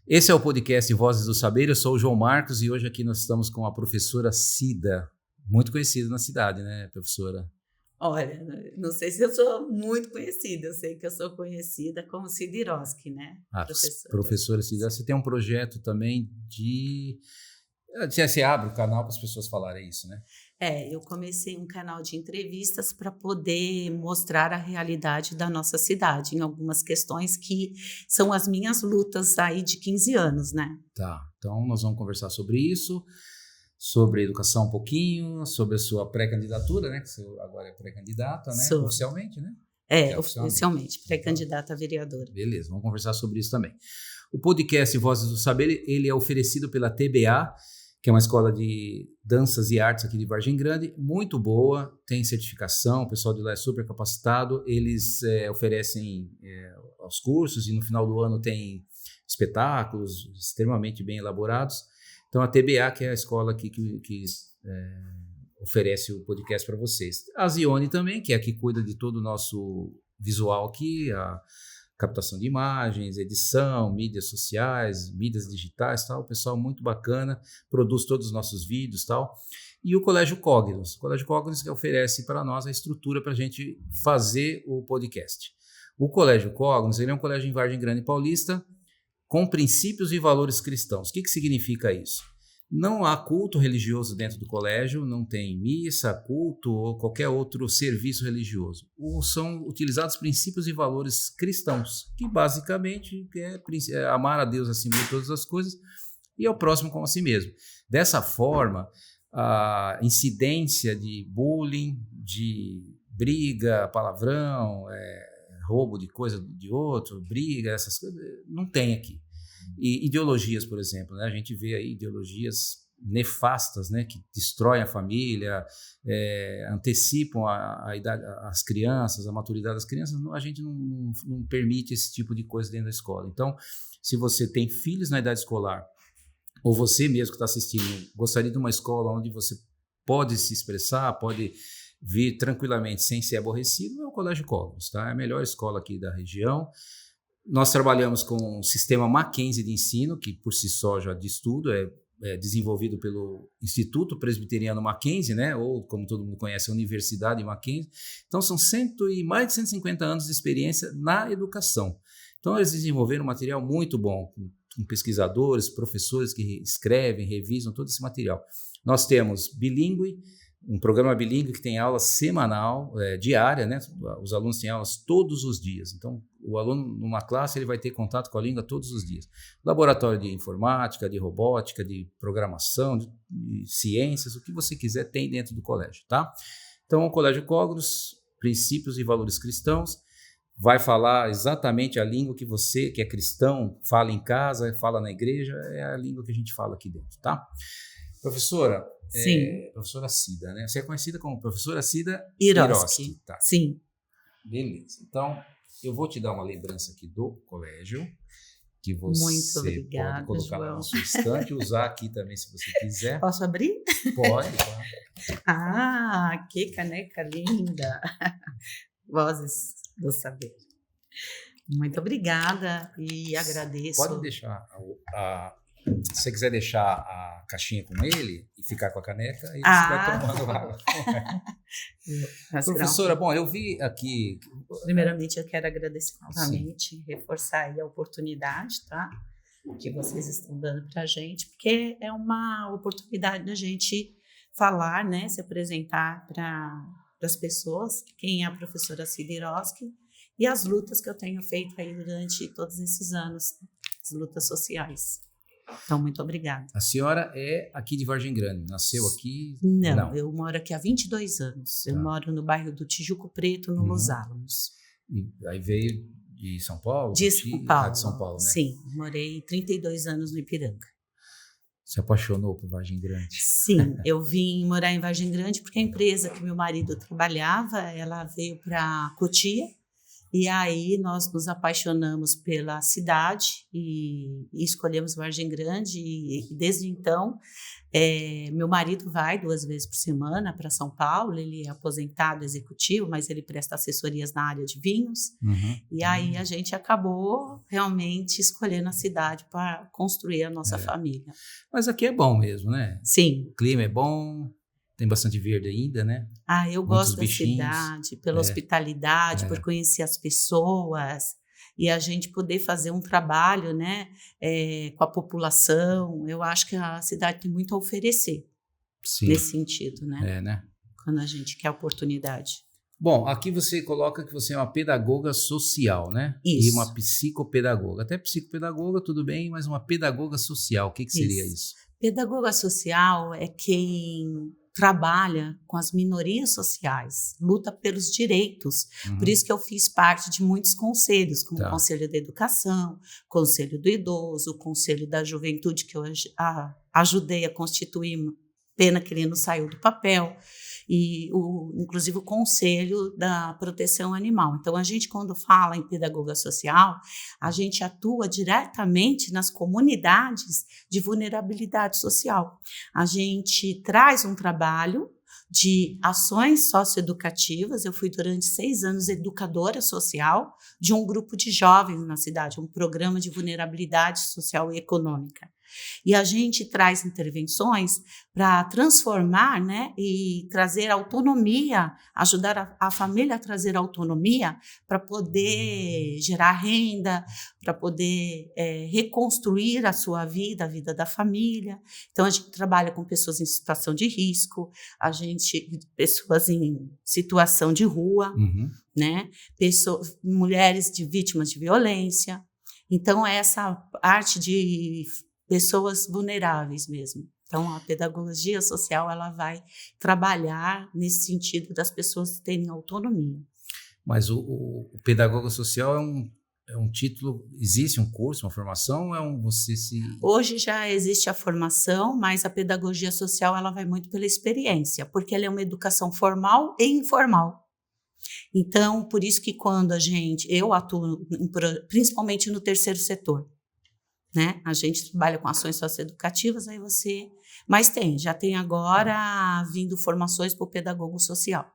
Esse é o podcast Vozes do Saber, eu sou o João Marcos e hoje aqui nós estamos com a professora Cida, muito conhecida na cidade, né, professora? Olha, não sei se eu sou muito conhecida, eu sei que eu sou conhecida como Cida Hiroski, né, Ah, professora. professora Cida, você tem um projeto também Você abre o canal para as pessoas falarem isso, né? Eu comecei um canal de entrevistas para poder mostrar a realidade da nossa cidade, em algumas questões que são as minhas lutas aí de 15 anos, né. Tá, então nós vamos conversar sobre isso, sobre educação um pouquinho, sobre a sua pré-candidatura, né, que você agora é pré-candidata, né, Sou. oficialmente, né? Oficialmente. Oficialmente, Então, pré-candidata a vereadora. beleza, vamos conversar sobre isso também. O podcast Vozes do Saber, ele é oferecido pela TBA, que é uma escola de danças e artes aqui de Vargem Grande, muito boa, tem certificação, o pessoal de lá é super capacitado, eles oferecem os cursos e no final do ano tem espetáculos extremamente bem elaborados. Então a TBA, que é a escola aqui que oferece o podcast para vocês. A Zione também, que é a que cuida de todo o nosso visual aqui, a captação de imagens, edição, mídias sociais, mídias digitais, tal, o pessoal muito bacana, produz todos os nossos vídeos, tal. E o Colégio Cognos que oferece para nós a estrutura para a gente fazer o podcast. O Colégio Cognos, ele é um colégio em Vargem Grande Paulista com princípios e valores cristãos. O que significa isso? Não há culto religioso dentro do colégio, não tem missa, culto ou qualquer outro serviço religioso. São utilizados princípios e valores cristãos, que basicamente é amar a Deus acima de todas as coisas e ao próximo como a si mesmo. Dessa forma, a incidência de bullying, de briga, palavrão, roubo de coisa de outro, briga, essas coisas, não tem aqui. E ideologias, por exemplo, né? A gente vê aí ideologias nefastas, né? Que destroem a família, antecipam a idade, as crianças, a maturidade das crianças. A gente não permite esse tipo de coisa dentro da escola. Então, se você tem filhos na idade escolar, ou você mesmo que está assistindo, gostaria de uma escola onde você pode se expressar, pode vir tranquilamente sem ser aborrecido, é o Colégio Cognos, tá? É a melhor escola aqui da região. Nós trabalhamos com o sistema Mackenzie de ensino, que por si só já diz tudo, é desenvolvido pelo Instituto Presbiteriano Mackenzie, né? Ou como todo mundo conhece, a Universidade Mackenzie. Então são mais de 150 anos de experiência na educação. Então eles desenvolveram um material muito bom, com pesquisadores, professores que escrevem, revisam todo esse material. Nós temos bilíngue, um programa bilíngue que tem aula semanal, diária, né? Os alunos têm aulas todos os dias. Então, o aluno, numa classe, ele vai ter contato com a língua todos os dias. Laboratório de informática, de robótica, de programação, de ciências, o que você quiser tem dentro do colégio, tá? Então, o Colégio Cognos, princípios e valores cristãos, vai falar exatamente a língua que você, que é cristão, fala em casa, fala na igreja, é a língua que a gente fala aqui dentro, tá? Professora, Sim. professora Cida, né? Você é conhecida como professora Cida Hiroski, Tá. sim. Beleza. Então, eu vou te dar uma lembrança aqui do colégio, que Muito você obrigada, pode colocar lá João. na sua estante, usar aqui também se você quiser. Posso abrir? Pode, claro. Ah, que caneca linda! Vozes do Saber. Muito obrigada e agradeço. Pode deixar, se você quiser deixar a caixinha com ele e ficar com a caneca, aí você vai tomando água. Professora, bom, eu vi aqui... Primeiramente, eu quero agradecer novamente, reforçar aí a oportunidade, tá? Que vocês estão dando para a gente, porque é uma oportunidade da gente falar, né? Se apresentar para as pessoas, quem é a professora Cida Hiroski e as lutas que eu tenho feito aí durante todos esses anos, as lutas sociais. Então, muito obrigada. A senhora é aqui de Vargem Grande, nasceu aqui? Não, eu moro aqui há 22 anos. Tá. Eu moro no bairro do Tijuco Preto, no Los Alamos. E aí veio de São Paulo? De São Paulo. De São Paulo, né? Sim, morei 32 anos no Ipiranga. Se apaixonou por Vargem Grande? Sim, eu vim morar em Vargem Grande porque a empresa que meu marido trabalhava, ela veio para Cotia E aí nós nos apaixonamos pela cidade e escolhemos Vargem Grande e desde então meu marido vai 2 vezes por semana para São Paulo, ele é aposentado executivo, mas ele presta assessorias na área de vinhos, e aí a gente acabou realmente escolhendo a cidade para construir a nossa família. Mas aqui é bom mesmo, né? Sim. O clima é bom, tem bastante verde ainda, né? Eu gosto da cidade, pela hospitalidade, por conhecer as pessoas e a gente poder fazer um trabalho, né, com a população. Eu acho que a cidade tem muito a oferecer. Sim. Nesse sentido, né? Né? Quando a gente quer oportunidade. Bom, aqui você coloca que você é uma pedagoga social, né? Isso. E uma psicopedagoga. Até psicopedagoga, tudo bem, mas uma pedagoga social, o que seria isso? Pedagoga social é quem trabalha com as minorias sociais, luta pelos direitos. Por isso que eu fiz parte de muitos conselhos, como o Conselho da Educação, Conselho do Idoso, o Conselho da Juventude, que eu ajudei a constituir, pena que ele não saiu do papel, e inclusive o Conselho da Proteção Animal. Então, a gente, quando fala em pedagoga social, a gente atua diretamente nas comunidades de vulnerabilidade social. A gente traz um trabalho de ações socioeducativas. Eu fui durante 6 anos educadora social de um grupo de jovens na cidade, um programa de vulnerabilidade social e econômica. E a gente traz intervenções para transformar, né, e trazer autonomia, ajudar a família a trazer autonomia para poder gerar renda, para poder reconstruir a sua vida, a vida da família. Então, a gente trabalha com pessoas em situação de risco, pessoas em situação de rua, né, mulheres vítimas de violência. Então, essa arte de pessoas vulneráveis mesmo. Então, a pedagogia social ela vai trabalhar nesse sentido das pessoas terem autonomia. Mas o pedagoga social é um título, existe um curso, uma formação, Hoje já existe a formação, mas a pedagogia social ela vai muito pela experiência, porque ela é uma educação formal e informal. Então, por isso que quando eu atuo principalmente no terceiro setor, né? A gente trabalha com ações socioeducativas, mas já tem agora vindo formações para o pedagogo social,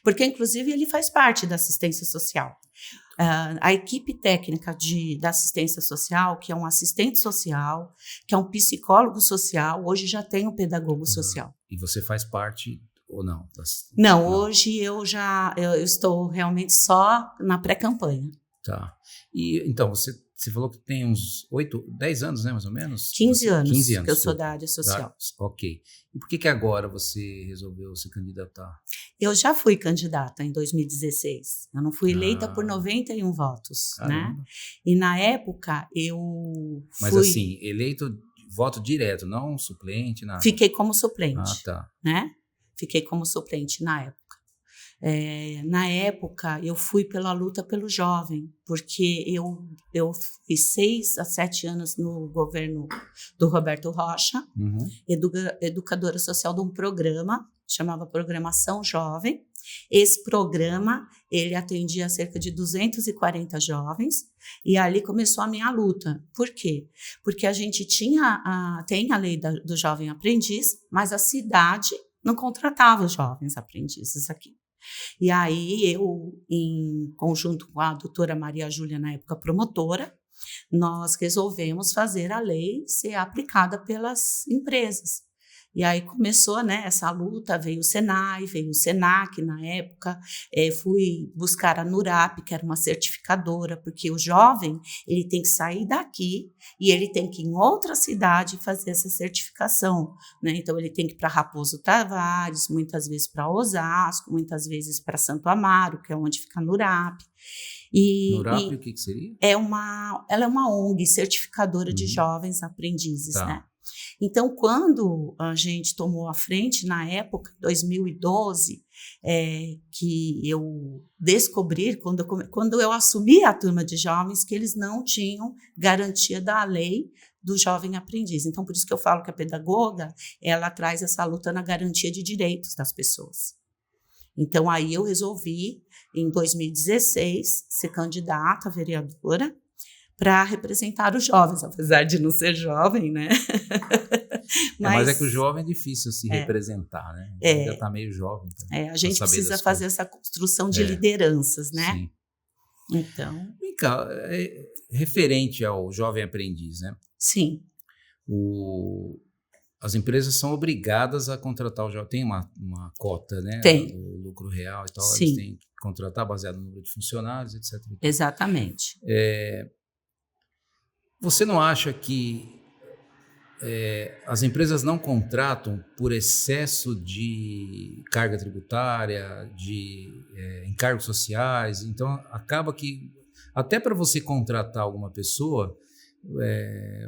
porque inclusive ele faz parte da assistência social. A equipe técnica da assistência social, que é um assistente social, que é um psicólogo social, hoje já tem um pedagogo social. E você faz parte ou não? Não, hoje eu estou realmente só na pré-campanha. Tá. E então, você falou que tem uns 10 anos, né, mais ou menos? 15 anos que eu sou da área social. Ok. E por que agora você resolveu se candidatar? Eu já fui candidata em 2016. Eu não fui eleita por 91 votos, né? E na época eu fui... Mas assim, eleito voto direto, não suplente, nada? Fiquei como suplente. Tá. Né? Fiquei como suplente na época. Na época, eu fui pela luta pelo jovem, porque eu fiz 6 a 7 anos no governo do Roberto Rocha, educadora social de um programa, chamava Programação Jovem. Esse programa, ele atendia cerca de 240 jovens, e ali começou a minha luta. Por quê? Porque a gente tem a lei do jovem aprendiz, mas a cidade não contratava os jovens aprendizes aqui. E aí eu, em conjunto com a doutora Maria Júlia, na época promotora, nós resolvemos fazer a lei ser aplicada pelas empresas. E aí começou, né, essa luta, veio o Senai, veio o Senac na época, fui buscar a NURAP, que era uma certificadora, porque o jovem ele tem que sair daqui e ele tem que ir em outra cidade fazer essa certificação, né? Então ele tem que ir para Raposo Tavares, muitas vezes para Osasco, muitas vezes para Santo Amaro, que é onde fica a NURAP. NURAP, o que seria? Ela é uma ONG certificadora de jovens aprendizes, né? Então, quando a gente tomou a frente, na época, 2012, que eu descobri, quando eu assumi a turma de jovens, que eles não tinham garantia da lei do jovem aprendiz. Então, por isso que eu falo que a pedagoga, ela traz essa luta na garantia de direitos das pessoas. Então, aí eu resolvi, em 2016, ser candidata a vereadora para representar os jovens, apesar de não ser jovem, né? Mas é que o jovem é difícil se representar, né? Ainda está meio jovem. A gente precisa fazer essa construção de lideranças, né? Sim. Então... Vem cá, referente ao jovem aprendiz, né? Sim. As empresas são obrigadas a contratar o jovem. Tem uma cota, né? Tem. O lucro real e tal. Sim. Eles têm que contratar baseado no número de funcionários, etc. Exatamente. Você não acha que as empresas não contratam por excesso de carga tributária, de encargos sociais? Então, acaba que, até para você contratar alguma pessoa,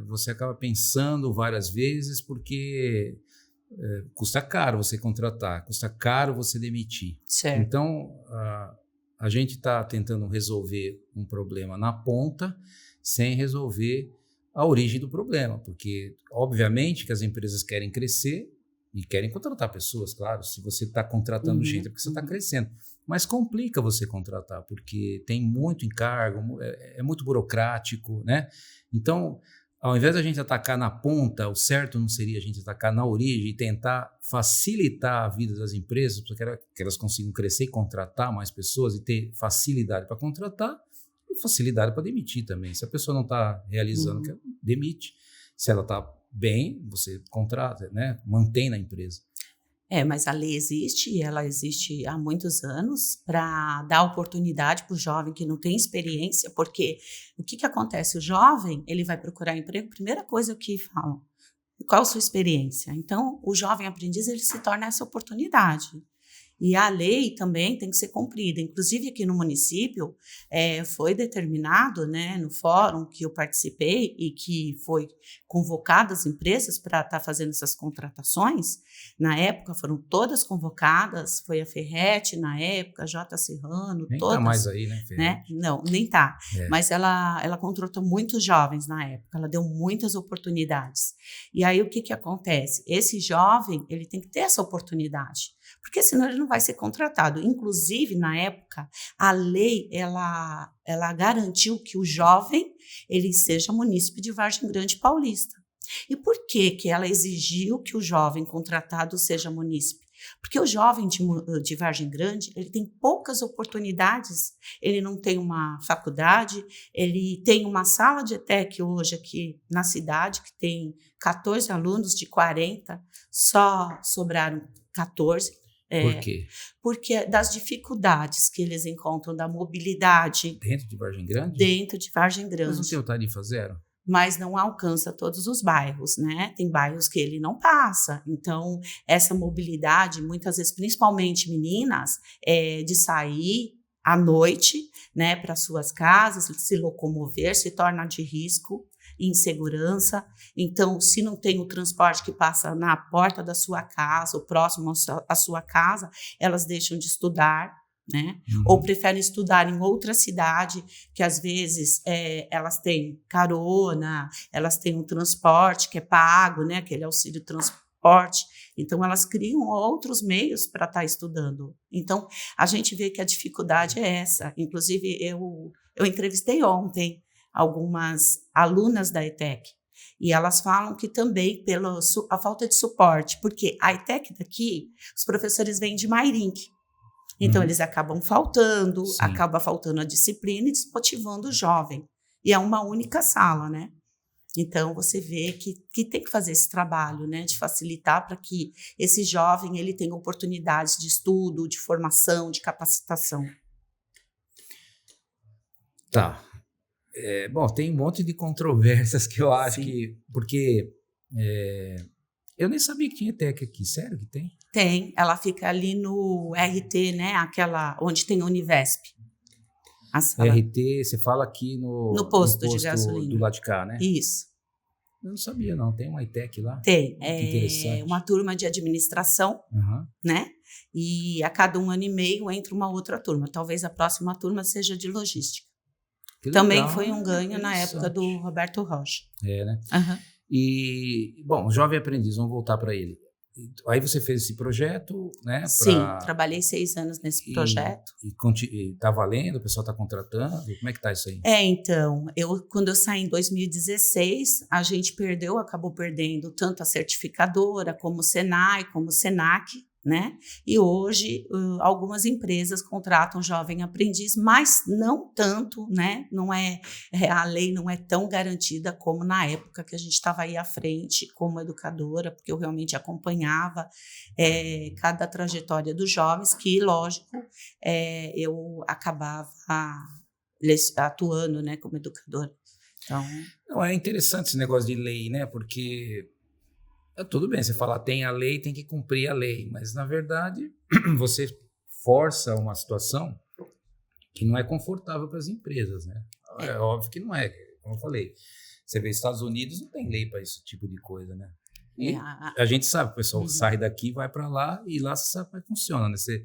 você acaba pensando várias vezes, porque custa caro você contratar, custa caro você demitir. Certo. Então, a gente está tentando resolver um problema na ponta, sem resolver a origem do problema, porque obviamente que as empresas querem crescer e querem contratar pessoas, claro. Se você está contratando gente é porque você está crescendo, mas complica você contratar, porque tem muito encargo, é muito burocrático, né? Então, ao invés da gente atacar na ponta, o certo não seria a gente atacar na origem e tentar facilitar a vida das empresas, para que elas consigam crescer e contratar mais pessoas e ter facilidade para contratar, facilidade para demitir também. Se a pessoa não está realizando, demite. Se ela está bem, você contrata, né? Mantém na empresa. Mas a lei existe, e ela existe há muitos anos, para dar oportunidade para o jovem que não tem experiência, porque o que acontece? O jovem, ele vai procurar emprego, primeira coisa que falam, qual a sua experiência? Então, o jovem aprendiz, ele se torna essa oportunidade. E a lei também tem que ser cumprida. Inclusive, aqui no município, foi determinado, né, no fórum que eu participei e que foi convocado as empresas para estar fazendo essas contratações. Na época, foram todas convocadas, foi a Ferret, na época, a J. Serrano, nem todas. Nem está mais aí, né, Ferret? Né? Não, nem está. Mas ela contratou muitos jovens na época, ela deu muitas oportunidades. E aí, o que acontece? Esse jovem, ele tem que ter essa oportunidade, porque senão ele não vai ser contratado. Inclusive, na época, a lei, ela garantiu que o jovem, ele seja munícipe de Vargem Grande Paulista. E por que ela exigiu que o jovem contratado seja munícipe? Porque o jovem de Vargem Grande, ele tem poucas oportunidades, ele não tem uma faculdade, ele tem uma sala de ETEC hoje aqui na cidade, que tem 14 alunos de 40, só sobraram 14. Por quê? Porque das dificuldades que eles encontram, da mobilidade. Dentro de Vargem Grande? Dentro de Vargem Grande. Mas não tem o Tarifa Zero? Mas não alcança todos os bairros, né? Tem bairros que ele não passa. Então, essa mobilidade, muitas vezes, principalmente meninas, de sair à noite, né, para suas casas, se locomover, se torna de risco, insegurança. Então, se não tem o transporte que passa na porta da sua casa, ou próximo à sua casa, elas deixam de estudar, né? Ou preferem estudar em outra cidade, que às vezes elas têm carona, elas têm um transporte que é pago, né? Aquele auxílio transporte. Então, elas criam outros meios para estar estudando. Então, a gente vê que a dificuldade é essa. Inclusive, eu entrevistei ontem algumas alunas da ETEC, e elas falam que também pela a falta de suporte, porque a ETEC daqui, os professores vêm de Mairink. Então, eles acabam faltando, acaba faltando a disciplina e desmotivando o jovem. E é uma única sala, né? Então, você vê que tem que fazer esse trabalho, né? De facilitar para que esse jovem ele tenha oportunidades de estudo, de formação, de capacitação. Tá. Bom, tem um monte de controvérsias que eu acho que... Porque eu nem sabia que tinha ETEC aqui. Sério que tem? Tem, ela fica ali no RT, né? Aquela onde tem a Univesp. RT, você fala aqui no posto de gasolina. Do lado de cá, né? Isso. Eu não sabia, não. Tem uma ETEC lá? Tem. Que interessante. Uma turma de administração, né? E a cada 1 ano e meio entra uma outra turma. Talvez a próxima turma seja de logística. Também foi um ganho na época do Roberto Rocha. Né? E, bom, o jovem aprendiz, vamos voltar para ele. Aí você fez esse projeto, né? Sim, trabalhei 6 anos nesse projeto. E tá valendo? O pessoal está contratando? Como é que tá isso aí? Então, quando eu saí em 2016, a gente acabou perdendo tanto a certificadora, como o Senai, como o Senac, né? E hoje algumas empresas contratam jovem aprendiz, mas não tanto, né? A lei não é tão garantida como na época que a gente estava aí à frente como educadora, porque eu realmente acompanhava cada trajetória dos jovens, que, lógico, eu acabava atuando, né, como educadora. Então, não, é interessante esse negócio de lei, né? Porque tudo bem, você fala tem a lei, tem que cumprir a lei, mas na verdade você força uma situação que não é confortável para as empresas, né? É óbvio que não é, como eu falei. Você vê, Estados Unidos não tem lei para esse tipo de coisa, né? E a gente sabe, o pessoal sai daqui, vai para lá e lá você sabe como é que funciona, né? Você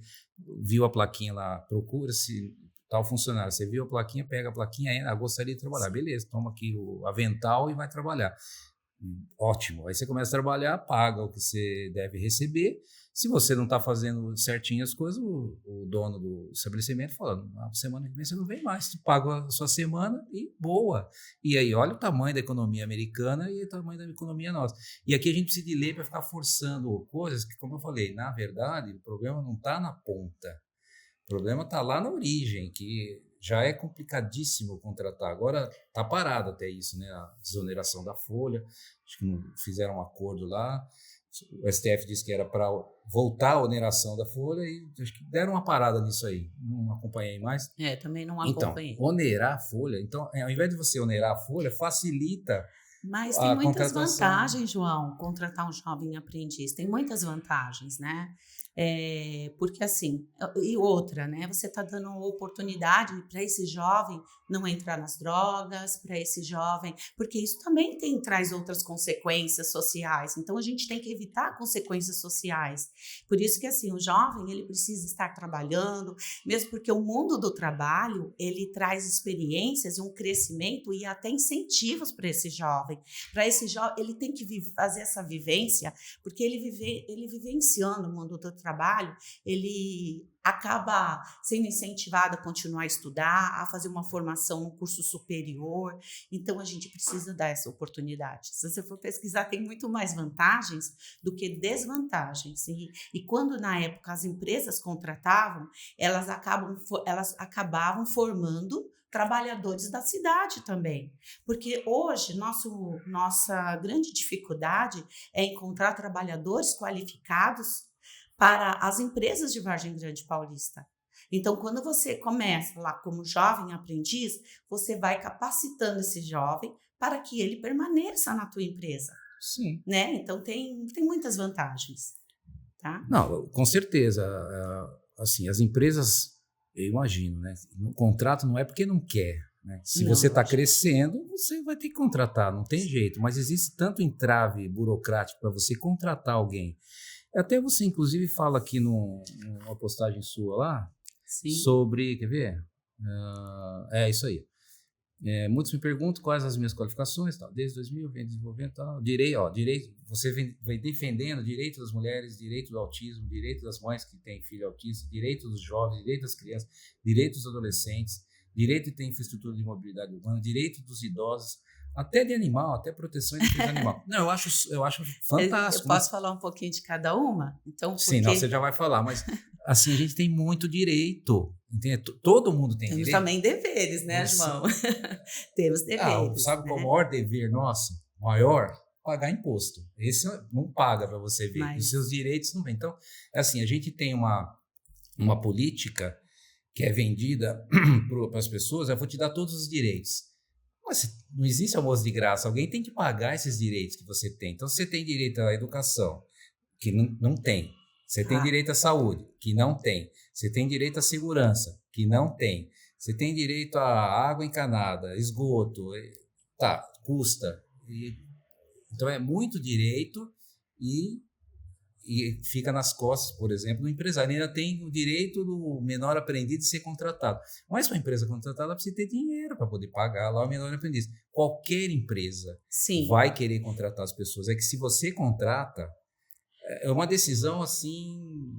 viu a plaquinha lá, procura-se tal funcionário, você viu a plaquinha, pega a plaquinha, gostaria de trabalhar, beleza, toma aqui o avental e vai trabalhar. Ótimo, aí você começa a trabalhar, paga o que você deve receber. Se você não está fazendo certinho as coisas, o dono do estabelecimento fala, na semana que vem você não vem mais, tu paga a sua semana e boa. E aí olha o tamanho da economia americana e o tamanho da economia nossa. E aqui a gente precisa de lei para ficar forçando coisas que, como eu falei, na verdade o problema não está na ponta, o problema está lá na origem, que já é complicadíssimo contratar. Agora está parado até isso, né? A desoneração da folha, acho que não fizeram um acordo lá. O STF disse que era para voltar a oneração da folha e acho que deram uma parada nisso aí. Não acompanhei mais. Também não acompanhei. Então, onerar a folha. Então, ao invés de você onerar a folha, facilita. Mas tem muitas vantagens, João, contratar um jovem aprendiz. Tem muitas vantagens, né? Porque assim, e outra, né? Você está dando uma oportunidade para esse jovem não entrar nas drogas, para esse jovem, porque isso também traz outras consequências sociais. Então a gente tem que evitar consequências sociais. Por isso que assim, o jovem ele precisa estar trabalhando, mesmo porque o mundo do trabalho ele traz experiências e um crescimento e até incentivos para esse jovem. Para esse jovem, ele tem que fazer essa vivência, porque ele vivenciando o mundo do trabalho, ele acaba sendo incentivado a continuar a estudar, a fazer uma formação no curso superior. Então, a gente precisa dar essa oportunidade. Se você for pesquisar, tem muito mais vantagens do que desvantagens. E quando, na época, as empresas contratavam, elas acabavam formando trabalhadores da cidade também, porque hoje nossa grande dificuldade é encontrar trabalhadores qualificados para as empresas de Vargem Grande Paulista. Então, quando você começa lá como jovem aprendiz, você vai capacitando esse jovem para que ele permaneça na tua empresa. Sim. Né? Então, tem muitas vantagens. Tá? Não, com certeza. Assim, as empresas, eu imagino, né? No contrato não é porque não quer. Né? Se você está crescendo, você vai ter que contratar, não tem jeito. Mas existe tanto entrave burocrático para você contratar alguém. Até você, inclusive, fala aqui numa postagem sua lá. Sim. Sobre, quer ver? Isso aí. Muitos me perguntam quais as minhas qualificações, tal. Desde 2000 eu venho desenvolvendo tal. Direito, você vem defendendo direito das mulheres, direito do autismo, direito das mães que têm filho autista, direito dos jovens, direito das crianças, direito dos adolescentes, direito de ter infraestrutura de mobilidade urbana, direito dos idosos, até de animal, até proteção e defesa animal. Não, eu acho fantástico. Eu posso falar um pouquinho de cada uma? Então, Sim, não, você já vai falar, mas assim, a gente tem muito direito, entende? Todo mundo tem direito. Temos também deveres, né, João? Temos deveres. Sabe qual é o maior dever nosso? Maior? Pagar imposto. Esse não paga para você ver. Mas... os seus direitos não vêm. Então, assim, a gente tem uma política que é vendida para as pessoas, eu vou te dar todos os direitos. Mas não existe almoço de graça, alguém tem que pagar esses direitos que você tem. Então, você tem direito à educação, que não tem. Você tem direito à saúde, que não tem. Você tem direito à segurança, que não tem. Você tem direito à água encanada, esgoto, custa. Então, é muito direito e fica nas costas, por exemplo, do empresário. Ele ainda tem o direito do menor aprendiz de ser contratado. Mas uma empresa contratada precisa ter dinheiro para poder pagar lá o menor aprendiz. Qualquer empresa vai querer contratar as pessoas. É que se você contrata, é uma decisão assim,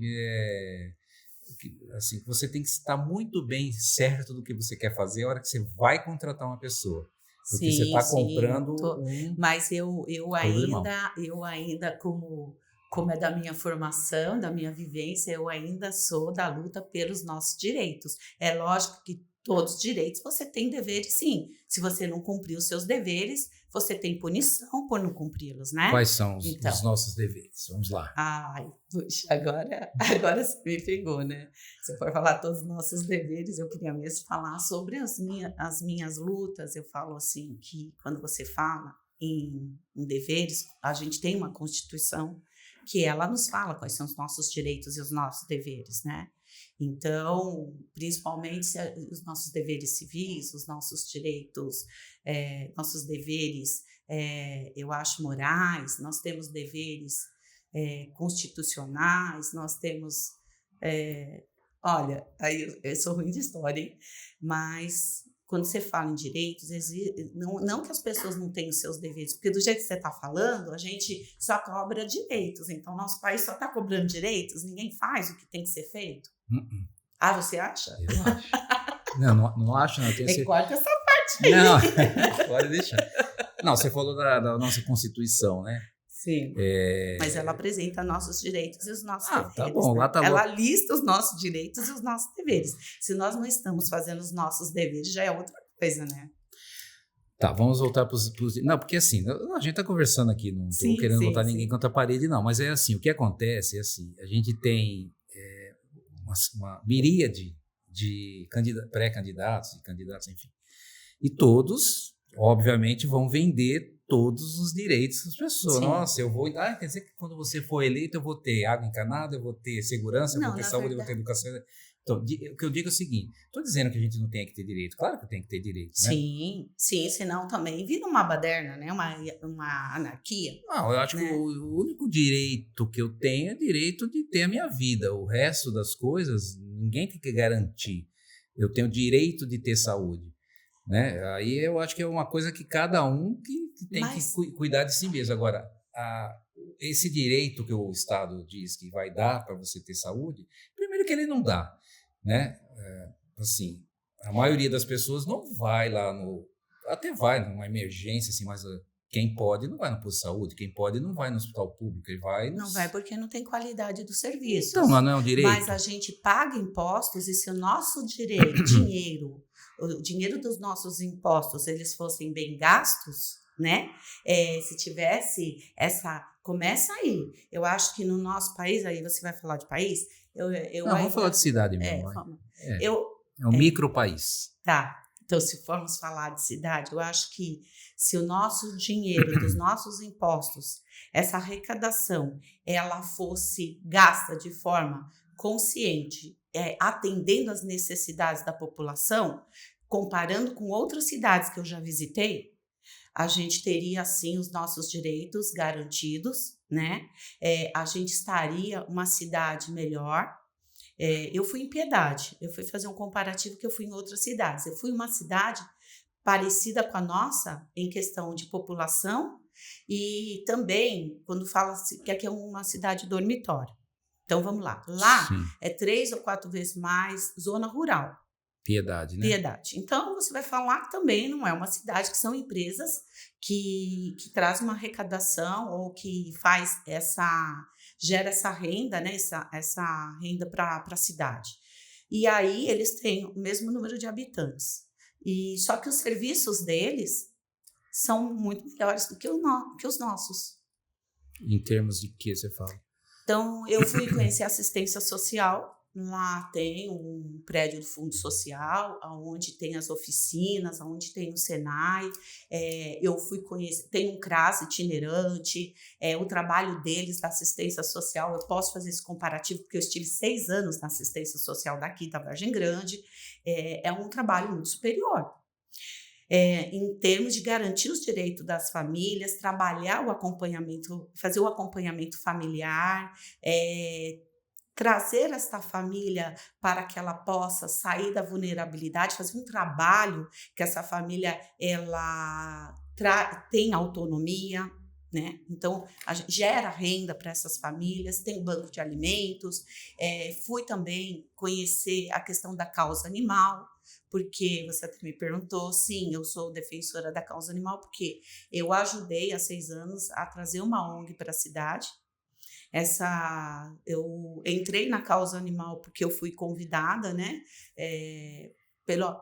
assim, que você tem que estar muito bem certo do que você quer fazer a hora que você vai contratar uma pessoa. Porque você Sim, está sim, comprando um mas eu problemão. ainda como é da minha formação, da minha vivência, eu ainda sou da luta pelos nossos direitos. É lógico que todos os direitos você tem deveres, sim. Se você não cumprir os seus deveres, você tem punição por não cumpri-los, né? Quais são os Então, nossos deveres? Vamos lá. ai, puxa, agora você me pegou, né? Se eu for falar todos os nossos deveres, eu queria mesmo falar sobre as minhas lutas. Eu falo assim, que quando você fala em deveres, a gente tem uma Constituição que ela nos fala quais são os nossos direitos e os nossos deveres, né? Então, principalmente os nossos deveres civis, os nossos direitos, nossos deveres, eu acho, morais, nós temos deveres constitucionais, nós temos. Olha, aí eu sou ruim de história, hein? Mas quando você fala em direitos, não que as pessoas não tenham seus deveres, porque do jeito que você está falando, a gente só cobra direitos. Então, nosso país só está cobrando direitos, ninguém faz o que tem que ser feito. Uh-uh. Ah, você acha? Eu acho. Não acho, não. Eu tenho certeza. Corta essa parte aí. Não, pode deixar. Não, você falou da nossa Constituição, né? Sim. Mas ela apresenta nossos direitos e os nossos deveres. Tá bom, né? lá tá ela bom. lista os nossos direitos e os nossos deveres. Se nós não estamos fazendo os nossos deveres, já é outra coisa, né? Tá, vamos voltar para os... Não, porque assim, a gente tá conversando aqui, não tô querendo botar ninguém contra a parede, não. Mas é assim, o que acontece é assim, a gente tem uma miríade de pré-candidatos e candidatos, enfim. E todos, obviamente, vão vender todos os direitos das pessoas. Sim. Nossa, eu vou... quer dizer que quando você for eleito, eu vou ter água encanada, eu vou ter segurança, eu vou ter saúde, eu vou ter educação. Então, o que eu digo é o seguinte, estou dizendo que a gente não tem que ter direito. Claro que tem que ter direito, né? Sim, senão também vira uma baderna, né? Uma anarquia. Não, eu acho que o único direito que eu tenho é o direito de ter a minha vida. O resto das coisas, ninguém tem que garantir. Eu tenho o direito de ter saúde. Né? Aí eu acho que é uma coisa que cada um que tem que cuidar de si mesmo. Agora, esse direito que o Estado diz que vai dar para você ter saúde, primeiro que ele não dá, né? Assim, a maioria das pessoas não vai lá até vai numa emergência, assim, mas quem pode não vai no posto de saúde, quem pode não vai no hospital público, ele vai... Não vai porque não tem qualidade do serviço. Então, mas não é um direito. Mas a gente paga impostos e se o nosso dinheiro, o dinheiro dos nossos impostos, eles fossem bem gastos, né? Se tivesse essa... Começa aí. Eu acho que no nosso país, aí você vai falar de país... vamos falar de cidade mesmo. É um micro-país. Tá. Então, se formos falar de cidade, eu acho que se o nosso dinheiro, dos nossos impostos, essa arrecadação, ela fosse gasta de forma consciente, atendendo às necessidades da população, comparando com outras cidades que eu já visitei, a gente teria, assim, os nossos direitos garantidos, né? A gente estaria uma cidade melhor. Eu fui em Piedade, eu fui fazer um comparativo que eu fui em outras cidades. Eu fui em uma cidade parecida com a nossa em questão de população e também quando fala que aqui é uma cidade dormitório. Então, vamos lá. Lá Sim. é 3 ou 4 vezes mais zona rural. Piedade, né? Piedade. Então, você vai falar que também não é uma cidade, que são empresas que trazem uma arrecadação ou que gera essa renda, né? Essa renda para a cidade. E aí, eles têm o mesmo número de habitantes. Só que os serviços deles são muito melhores do que os nossos. Em termos de que você fala? Então, eu fui conhecer assistência social. Lá tem um prédio do Fundo Social, onde tem as oficinas, onde tem o Senai. Eu fui conhecer, tem um CRAS itinerante, o trabalho deles da assistência social. Eu posso fazer esse comparativo, porque eu estive 6 anos na assistência social daqui da Vargem Grande. É um trabalho muito superior. Em termos de garantir os direitos das famílias, trabalhar o acompanhamento, fazer o acompanhamento familiar, trazer esta família para que ela possa sair da vulnerabilidade, fazer um trabalho que essa família ela tenha autonomia, né? Então, gera renda para essas famílias, tem banco de alimentos. Fui também conhecer a questão da causa animal, porque você até me perguntou, sim, eu sou defensora da causa animal, porque eu ajudei há 6 anos a trazer uma ONG para a cidade. Eu entrei na causa animal porque eu fui convidada, né?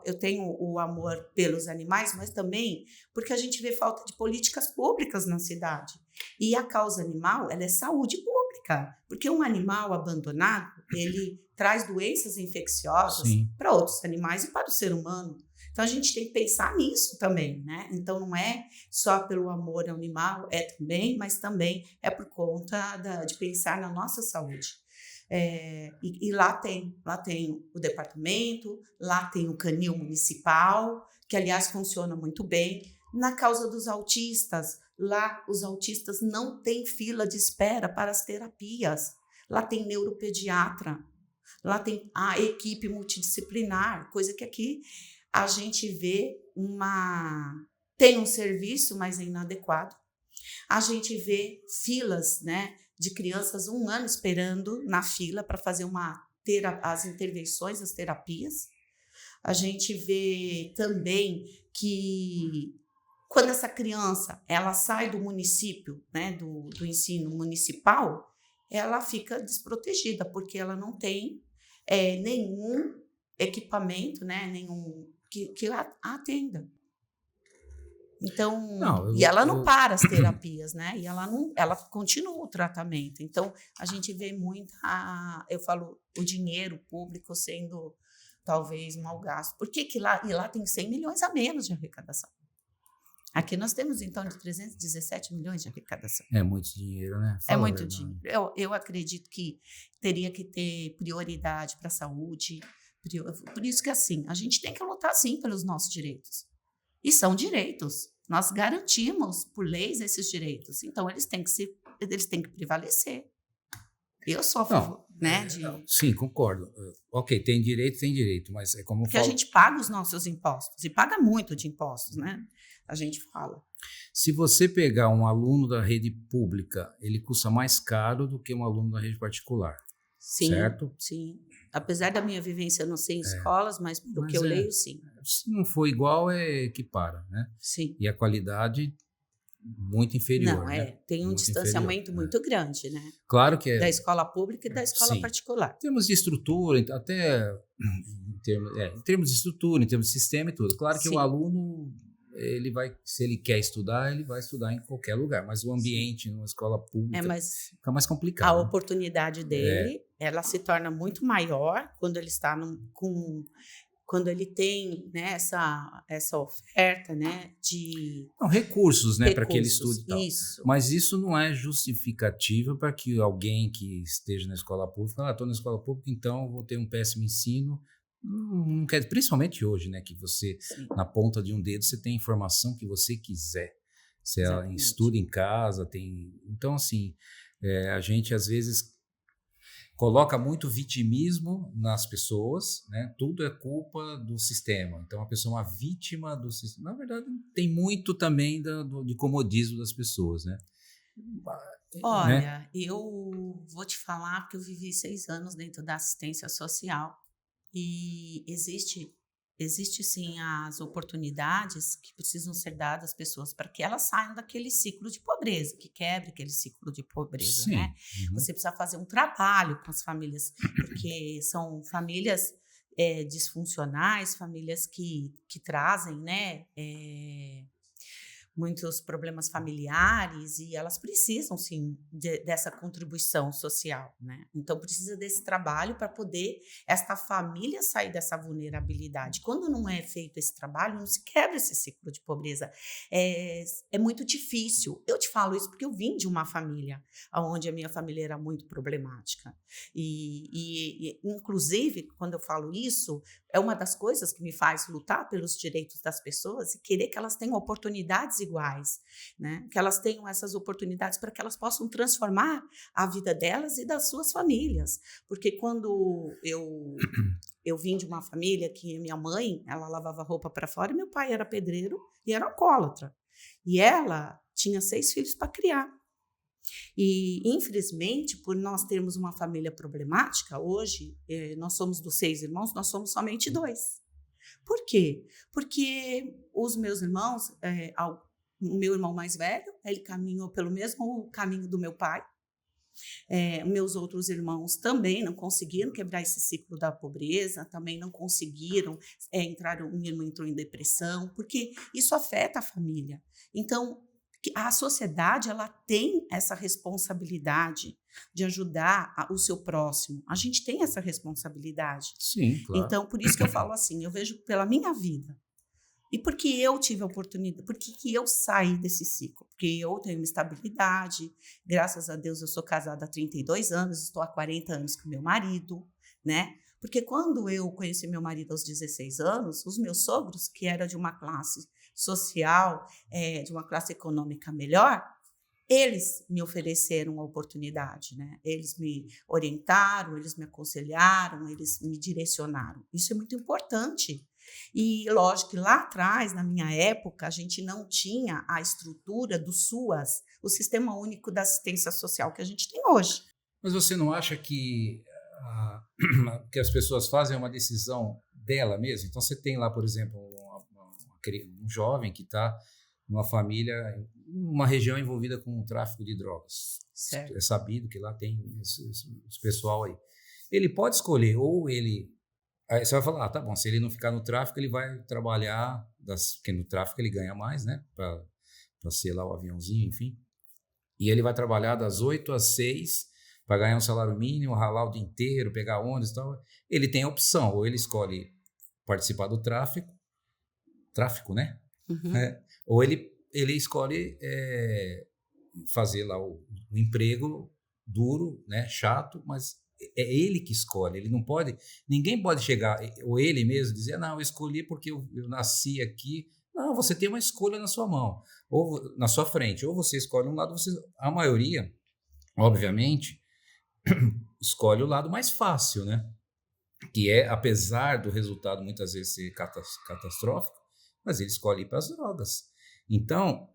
Eu tenho o amor pelos animais, mas também porque a gente vê falta de políticas públicas na cidade. E a causa animal, ela é saúde pública, porque um animal abandonado, ele traz doenças infecciosas para outros animais e para o ser humano. Então, a gente tem que pensar nisso também, né? Então, não é só pelo amor ao animal, também, mas também é por conta de pensar na nossa saúde. E lá tem o departamento, lá tem o canil municipal, que, aliás, funciona muito bem. Na causa dos autistas, lá os autistas não têm fila de espera para as terapias. Lá tem neuropediatra, lá tem a equipe multidisciplinar, coisa que aqui a gente vê tem um serviço, mas é inadequado. A gente vê filas, né, de crianças 1 ano esperando na fila para fazer as intervenções, as terapias. A gente vê também que quando essa criança ela sai do município, né, do ensino municipal, ela fica desprotegida, porque ela não tem nenhum equipamento, né, que a atenda. Então, e ela não para as terapias, né? E ela continua o tratamento. Então, a gente vê eu falo, o dinheiro público sendo talvez mal gasto. Por que lá tem 100 milhões a menos de arrecadação? Aqui nós temos, então, de 317 milhões de arrecadação. É muito dinheiro, né? É muito dinheiro. Eu acredito que teria que ter prioridade para a saúde. Por isso que, assim, a gente tem que lutar, sim, pelos nossos direitos. E são direitos. Nós garantimos, por leis, esses direitos. Então, eles têm que prevalecer. Eu sou a favor, né? Sim, concordo. Ok, tem direito, mas é como eu Porque falo... a gente paga os nossos impostos, e paga muito de impostos, né? A gente fala. Se você pegar um aluno da rede pública, ele custa mais caro do que um aluno da rede particular. Sim, certo? Sim. Apesar da minha vivência não ser em escolas, mas pelo que eu leio, sim. Se não for igual, equipara, né? Sim. E a qualidade muito inferior. Não, né? Tem um distanciamento muito grande, né? Claro que da escola pública e da escola particular. Em termos de estrutura, até em termos de estrutura, em termos de sistema e tudo. Claro que o aluno, ele vai, se ele quer estudar, ele vai estudar em qualquer lugar, mas o ambiente numa escola pública fica mais complicado. A oportunidade dele, ela se torna muito maior quando ele está quando ele tem, né, essa oferta, né, de recursos, né, para que ele estude e tal. Isso. Mas isso não é justificativa para que alguém que esteja na escola pública, estou na escola pública, então vou ter um péssimo ensino. Não quer, principalmente hoje, né, que você, na ponta de um dedo, você tem a informação que você quiser. Você estuda em casa, Então, assim, a gente, às vezes, coloca muito vitimismo nas pessoas, né? Tudo é culpa do sistema. Então, a pessoa é uma vítima do sistema. Na verdade, tem muito também de comodismo das pessoas, né? Olha, eu vou te falar que eu vivi 6 anos dentro da assistência social e existe sim as oportunidades que precisam ser dadas às pessoas para que elas saiam daquele ciclo de pobreza, que quebre aquele ciclo de pobreza, Sim. né? Você precisa fazer um trabalho com as famílias, porque são famílias disfuncionais, famílias que trazem, né, muitos problemas familiares e elas precisam, sim, dessa contribuição social, né? Então, precisa desse trabalho para poder esta família sair dessa vulnerabilidade. Quando não é feito esse trabalho, não se quebra esse ciclo de pobreza. É muito difícil. Eu te falo isso porque eu vim de uma família onde a minha família era muito problemática. E inclusive, quando eu falo isso, é uma das coisas que me faz lutar pelos direitos das pessoas e querer que elas tenham oportunidades iguais, né? Que elas tenham essas oportunidades para que elas possam transformar a vida delas e das suas famílias. Porque quando eu vim de uma família que minha mãe, ela lavava roupa para fora e meu pai era pedreiro e era alcoólatra. E ela tinha 6 filhos para criar. E, infelizmente, por nós termos uma família problemática, hoje, nós somos dos 6 irmãos, nós somos somente 2. Por quê? Porque os meus irmãos, o meu irmão mais velho, ele caminhou pelo mesmo caminho do meu pai. Meus outros irmãos também não conseguiram quebrar esse ciclo da pobreza, também não conseguiram, minha irmã entrou em depressão, porque isso afeta a família. Então, a sociedade, ela tem essa responsabilidade de ajudar o seu próximo. A gente tem essa responsabilidade. Sim, claro. Então, por isso que eu falo assim, eu vejo pela minha vida. E porque eu tive a oportunidade, porque que eu saí desse ciclo? Porque eu tenho uma estabilidade, graças a Deus eu sou casada há 32 anos, estou há 40 anos com meu marido, né? Porque quando eu conheci meu marido aos 16 anos, os meus sogros, que eram de uma classe social, de uma classe econômica melhor, eles me ofereceram a oportunidade, né? Eles me orientaram, eles me aconselharam, eles me direcionaram. Isso é muito importante. E, lógico, que lá atrás, na minha época, a gente não tinha a estrutura do SUAS, o Sistema Único da Assistência Social que a gente tem hoje. Mas você não acha que que as pessoas fazem uma decisão dela mesma? Então, você tem lá, por exemplo, um jovem que está numa família, uma região envolvida com o tráfico de drogas. Certo. É sabido que lá tem esse pessoal aí. Ele pode escolher, ou ele... Aí você vai falar, tá bom, se ele não ficar no tráfico, ele vai trabalhar, porque no tráfico ele ganha mais, né? Para ser lá o aviãozinho, enfim. E ele vai trabalhar das 8 às 6 para ganhar um salário mínimo, ralar o dia inteiro, pegar ônibus e tal. Ele tem a opção, ou ele escolhe participar do tráfico, né? Uhum. Ou ele escolhe fazer lá o emprego duro, né? Chato, mas é ele que escolhe. Ele não pode, ninguém pode chegar, ou ele mesmo dizer, não, eu escolhi porque eu nasci aqui. Não, você tem uma escolha na sua mão, ou na sua frente, ou você escolhe um lado, a maioria, obviamente, escolhe o lado mais fácil, né? Que é, apesar do resultado muitas vezes ser catastrófico, mas ele escolhe ir para as drogas. Então,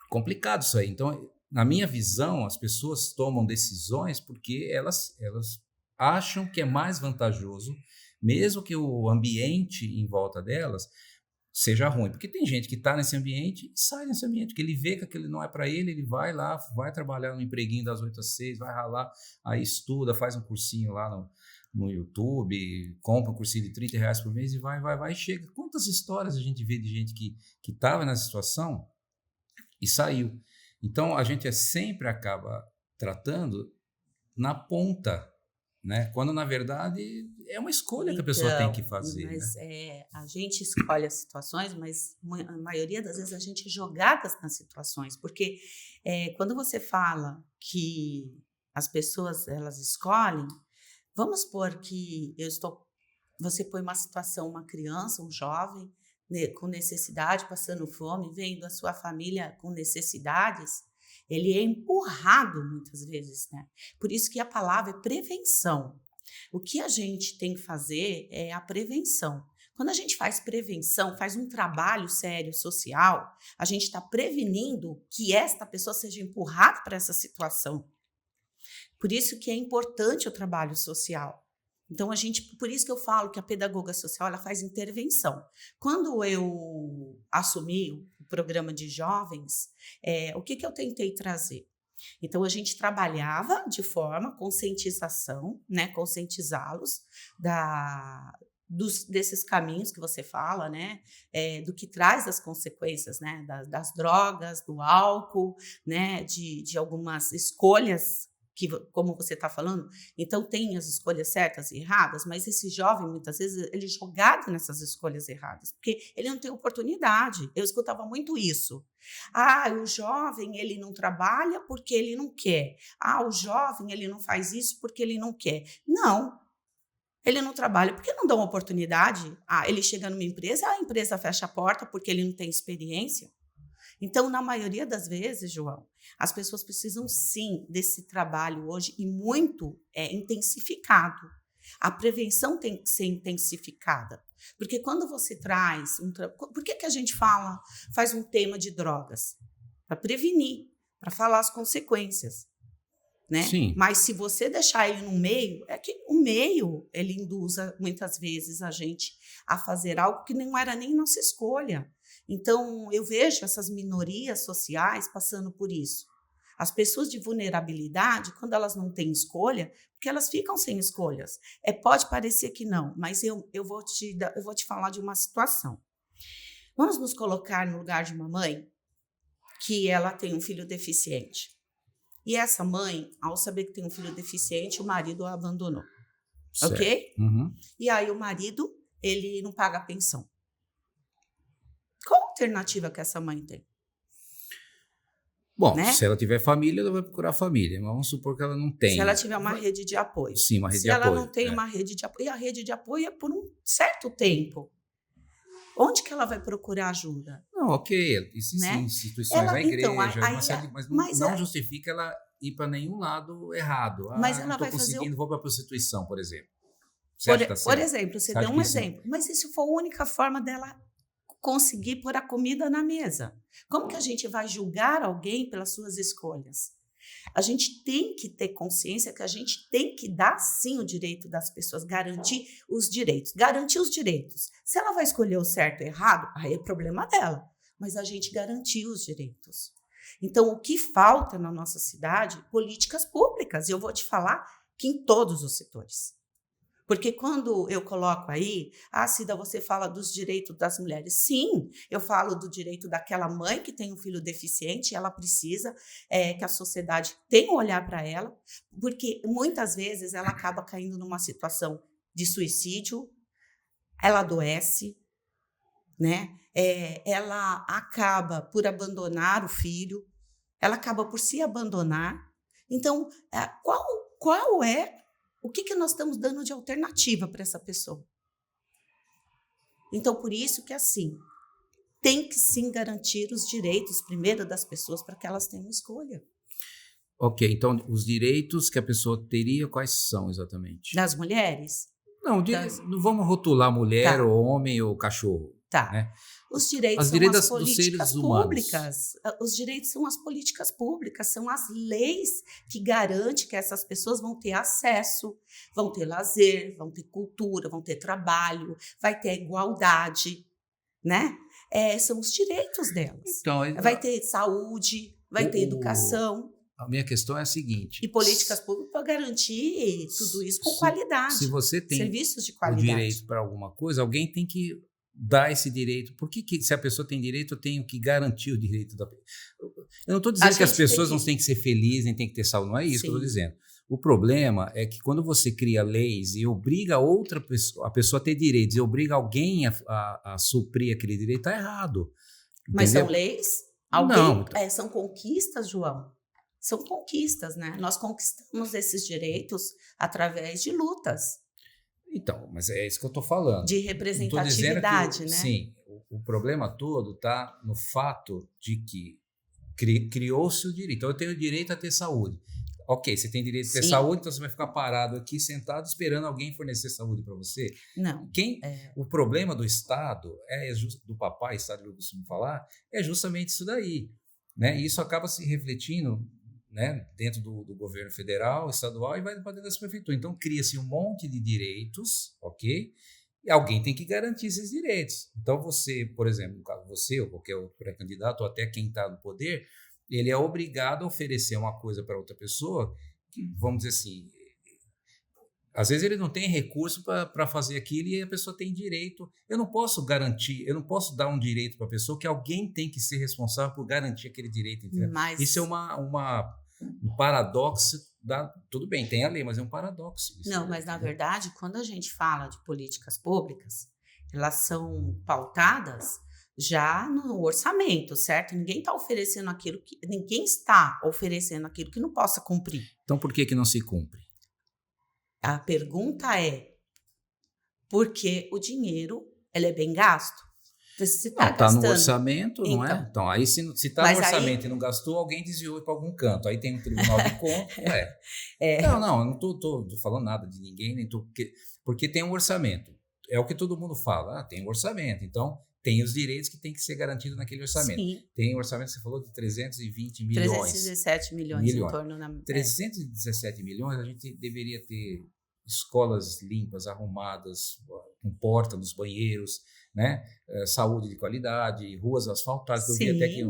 complicado isso aí. Então, na minha visão, as pessoas tomam decisões porque elas acham que é mais vantajoso, mesmo que o ambiente em volta delas seja ruim. Porque tem gente que está nesse ambiente e sai desse ambiente, porque ele vê que aquele não é para ele, ele vai lá, vai trabalhar no empreguinho das 8 às 6, vai ralar, aí estuda, faz um cursinho lá no YouTube, compra um cursinho de R$30 por mês e vai e chega. Quantas histórias a gente vê de gente que estava nessa situação e saiu? Então, a gente sempre acaba tratando na ponta, né? Quando, na verdade, é uma escolha que a pessoa tem que fazer. Mas né? a gente escolhe as situações, mas a maioria das vezes a gente é jogada nas situações. Porque quando você fala que as pessoas elas escolhem, vamos supor que você põe uma situação, uma criança, um jovem, né, com necessidade, passando fome, vendo a sua família com necessidades, ele é empurrado muitas vezes, né? Por isso que a palavra é prevenção. O que a gente tem que fazer é a prevenção. Quando a gente faz prevenção, faz um trabalho sério social, a gente está prevenindo que esta pessoa seja empurrada para essa situação. Por isso que é importante o trabalho social. Então, por isso que eu falo que a pedagoga social ela faz intervenção. Quando eu assumi o programa de jovens, o que eu tentei trazer? Então, a gente trabalhava de forma conscientização, né, conscientizá-los desses caminhos que você fala, né, do que traz as consequências, né, das drogas, do álcool, né, de algumas escolhas que, como você está falando, então tem as escolhas certas e erradas, mas esse jovem, muitas vezes, ele é jogado nessas escolhas erradas, porque ele não tem oportunidade. Eu escutava muito isso. O jovem, ele não trabalha porque ele não quer. O jovem, ele não faz isso porque ele não quer. Não. Ele não trabalha porque não dá uma oportunidade. Ele chega numa empresa, a empresa fecha a porta porque ele não tem experiência. Então, na maioria das vezes, João, as pessoas precisam sim desse trabalho hoje e muito intensificado. A prevenção tem que ser intensificada. Porque quando você traz... Por que a gente faz um tema de drogas? para prevenir, para falar as consequências, né? Sim. Mas se você deixar ele no meio, é que o meio, ele induz muitas vezes a gente a fazer algo que não era nem nossa escolha. Então, eu vejo essas minorias sociais passando por isso. As pessoas de vulnerabilidade, quando elas não têm escolha, porque elas ficam sem escolhas. Pode parecer que não, mas eu vou te falar de uma situação. Vamos nos colocar no lugar de uma mãe que ela tem um filho deficiente. E essa mãe, ao saber que tem um filho deficiente, o marido a abandonou. Certo. Ok? Uhum. E aí o marido, ele não paga a pensão. Qual a alternativa que essa mãe tem? Bom, Né? se ela tiver família, ela vai procurar família. Mas vamos supor que ela não tem. Se ela tiver uma rede de apoio. Sim, uma rede Se de ela apoio. não tem uma rede de apoio, e a rede de apoio é por um certo tempo. Onde que ela vai procurar ajuda? Não, ok. Isso Né? sim, instituições, a igreja, Então, uma série, mas não justifica ela ir para nenhum lado errado. Mas não ela estou vai fazer conseguindo, vou para a prostituição, por exemplo. Você acha que tá por certo? exemplo, você Você deu acha um que isso- exemplo. Mas e se for a única forma dela conseguir pôr a comida na mesa? Como que a gente vai julgar alguém pelas suas escolhas? A gente tem que ter consciência que a gente tem que dar, sim, o direito das pessoas, garantir os direitos. Garantir os direitos. Se ela vai escolher o certo ou errado, aí é problema dela. Mas a gente garantir os direitos. Então, o que falta na nossa cidade? Políticas públicas. E eu vou te falar que em todos os setores. Porque quando eu coloco aí, Cida, você fala dos direitos das mulheres. Sim, eu falo do direito daquela mãe que tem um filho deficiente, ela precisa que a sociedade tenha um olhar para ela, porque muitas vezes ela acaba caindo numa situação de suicídio, ela adoece, né? Ela acaba por abandonar o filho, ela acaba por se abandonar. Então, qual é o que nós estamos dando de alternativa para essa pessoa? Então, por isso que, assim, tem que sim garantir os direitos, primeiro, das pessoas, para que elas tenham escolha. Ok, então os direitos que a pessoa teria, quais são exatamente? Das mulheres? Não, não vamos rotular mulher, Tá. ou homem, ou cachorro. Tá. Né? Os direitos Os são direitos as dos políticas seres humanos. públicas. Os direitos são as políticas públicas, são as leis que garantem que essas pessoas vão ter acesso, vão ter lazer, vão ter cultura, vão ter trabalho, vai ter a igualdade, né? São os direitos delas. Então, vai ter saúde, vai ter educação. A minha questão é a seguinte. E políticas públicas para garantir tudo isso com qualidade. Se você tem serviços de o qualidade. direito para alguma coisa, alguém tem que dar esse direito. Por que se a pessoa tem direito, eu tenho que garantir o direito da pessoa? Eu não estou dizendo que as pessoas não têm que ser felizes, nem têm que ter saúde. Não é isso que eu estou dizendo. O problema é que quando você cria leis e obriga outra pessoa, a pessoa a ter direitos, e obriga alguém a suprir aquele direito, está errado. Entendeu? Mas são leis? Não. São conquistas, João. São conquistas, né? Nós conquistamos esses direitos através de lutas. Então, mas é isso que eu estou falando. De representatividade, né? Sim, o problema todo está no fato de que criou-se o direito. Então, eu tenho o direito a ter saúde. Ok, você tem direito a ter saúde, então você vai ficar parado aqui, sentado, esperando alguém fornecer saúde para você? Não. O problema do Estado, do papai, Estado que eu costumo falar, é justamente isso daí. Né? E isso acaba se refletindo, né, dentro do governo federal, estadual, e vai para dentro das prefeituras. Então, cria-se um monte de direitos, ok? E alguém tem que garantir esses direitos. Então, você, por exemplo, no caso você ou qualquer outro pré-candidato, ou até quem está no poder, ele é obrigado a oferecer uma coisa para outra pessoa que, vamos dizer assim, às vezes ele não tem recurso para fazer aquilo e a pessoa tem direito. Eu não posso garantir, eu não posso dar um direito para a pessoa que alguém tem que ser responsável por garantir aquele direito. Isso é um paradoxo. Tudo bem, tem a lei, mas é um paradoxo. Não, mas na verdade, quando a gente fala de políticas públicas, elas são pautadas já no orçamento, certo? Ninguém está oferecendo aquilo que não possa cumprir. Então, por que não se cumpre? A pergunta é, por que o dinheiro ele é bem gasto? Você está no orçamento, não então, é? Então, aí se está no orçamento e não gastou, alguém desviou para algum canto. Aí tem um tribunal de contas. Não, eu não estou falando nada de ninguém, porque tem um orçamento. É o que todo mundo fala, tem um orçamento. Então, tem os direitos que tem que ser garantido naquele orçamento. Sim. Tem um orçamento que você falou de 320 milhões. 317 milhões em torno. 317 milhões, a gente deveria ter escolas limpas, arrumadas, com porta nos banheiros, né? Saúde de qualidade, ruas asfaltadas. Eu vi até aqui